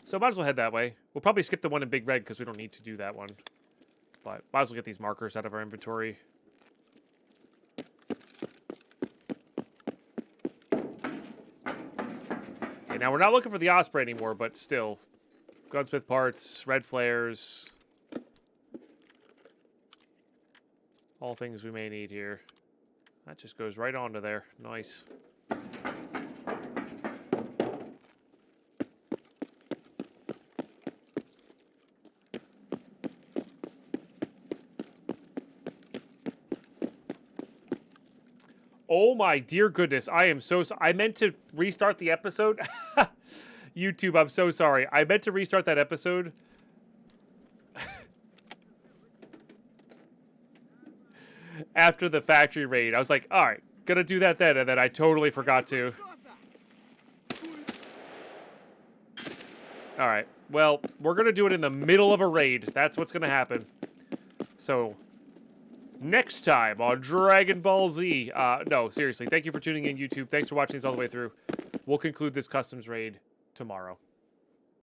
So might as well head that way. We'll probably skip the 1 in Big Red because we don't need to do that one. But might as well get these markers out of our inventory. Okay, now we're not looking for the Osprey anymore, but still. Gunsmith parts, red flares. All things we may need here. That just goes right onto there. Nice. Oh my dear goodness. I am so sorry. I meant to restart the episode. YouTube, I'm so sorry. I meant to restart that episode. After the factory raid. I was like, alright, gonna do that then, and then I totally forgot to. Alright, well, we're gonna do it in the middle of a raid. That's what's gonna happen. So, next time on Dragon Ball Z. No, seriously, thank you for tuning in, YouTube. Thanks for watching these all the way through. We'll conclude this customs raid tomorrow.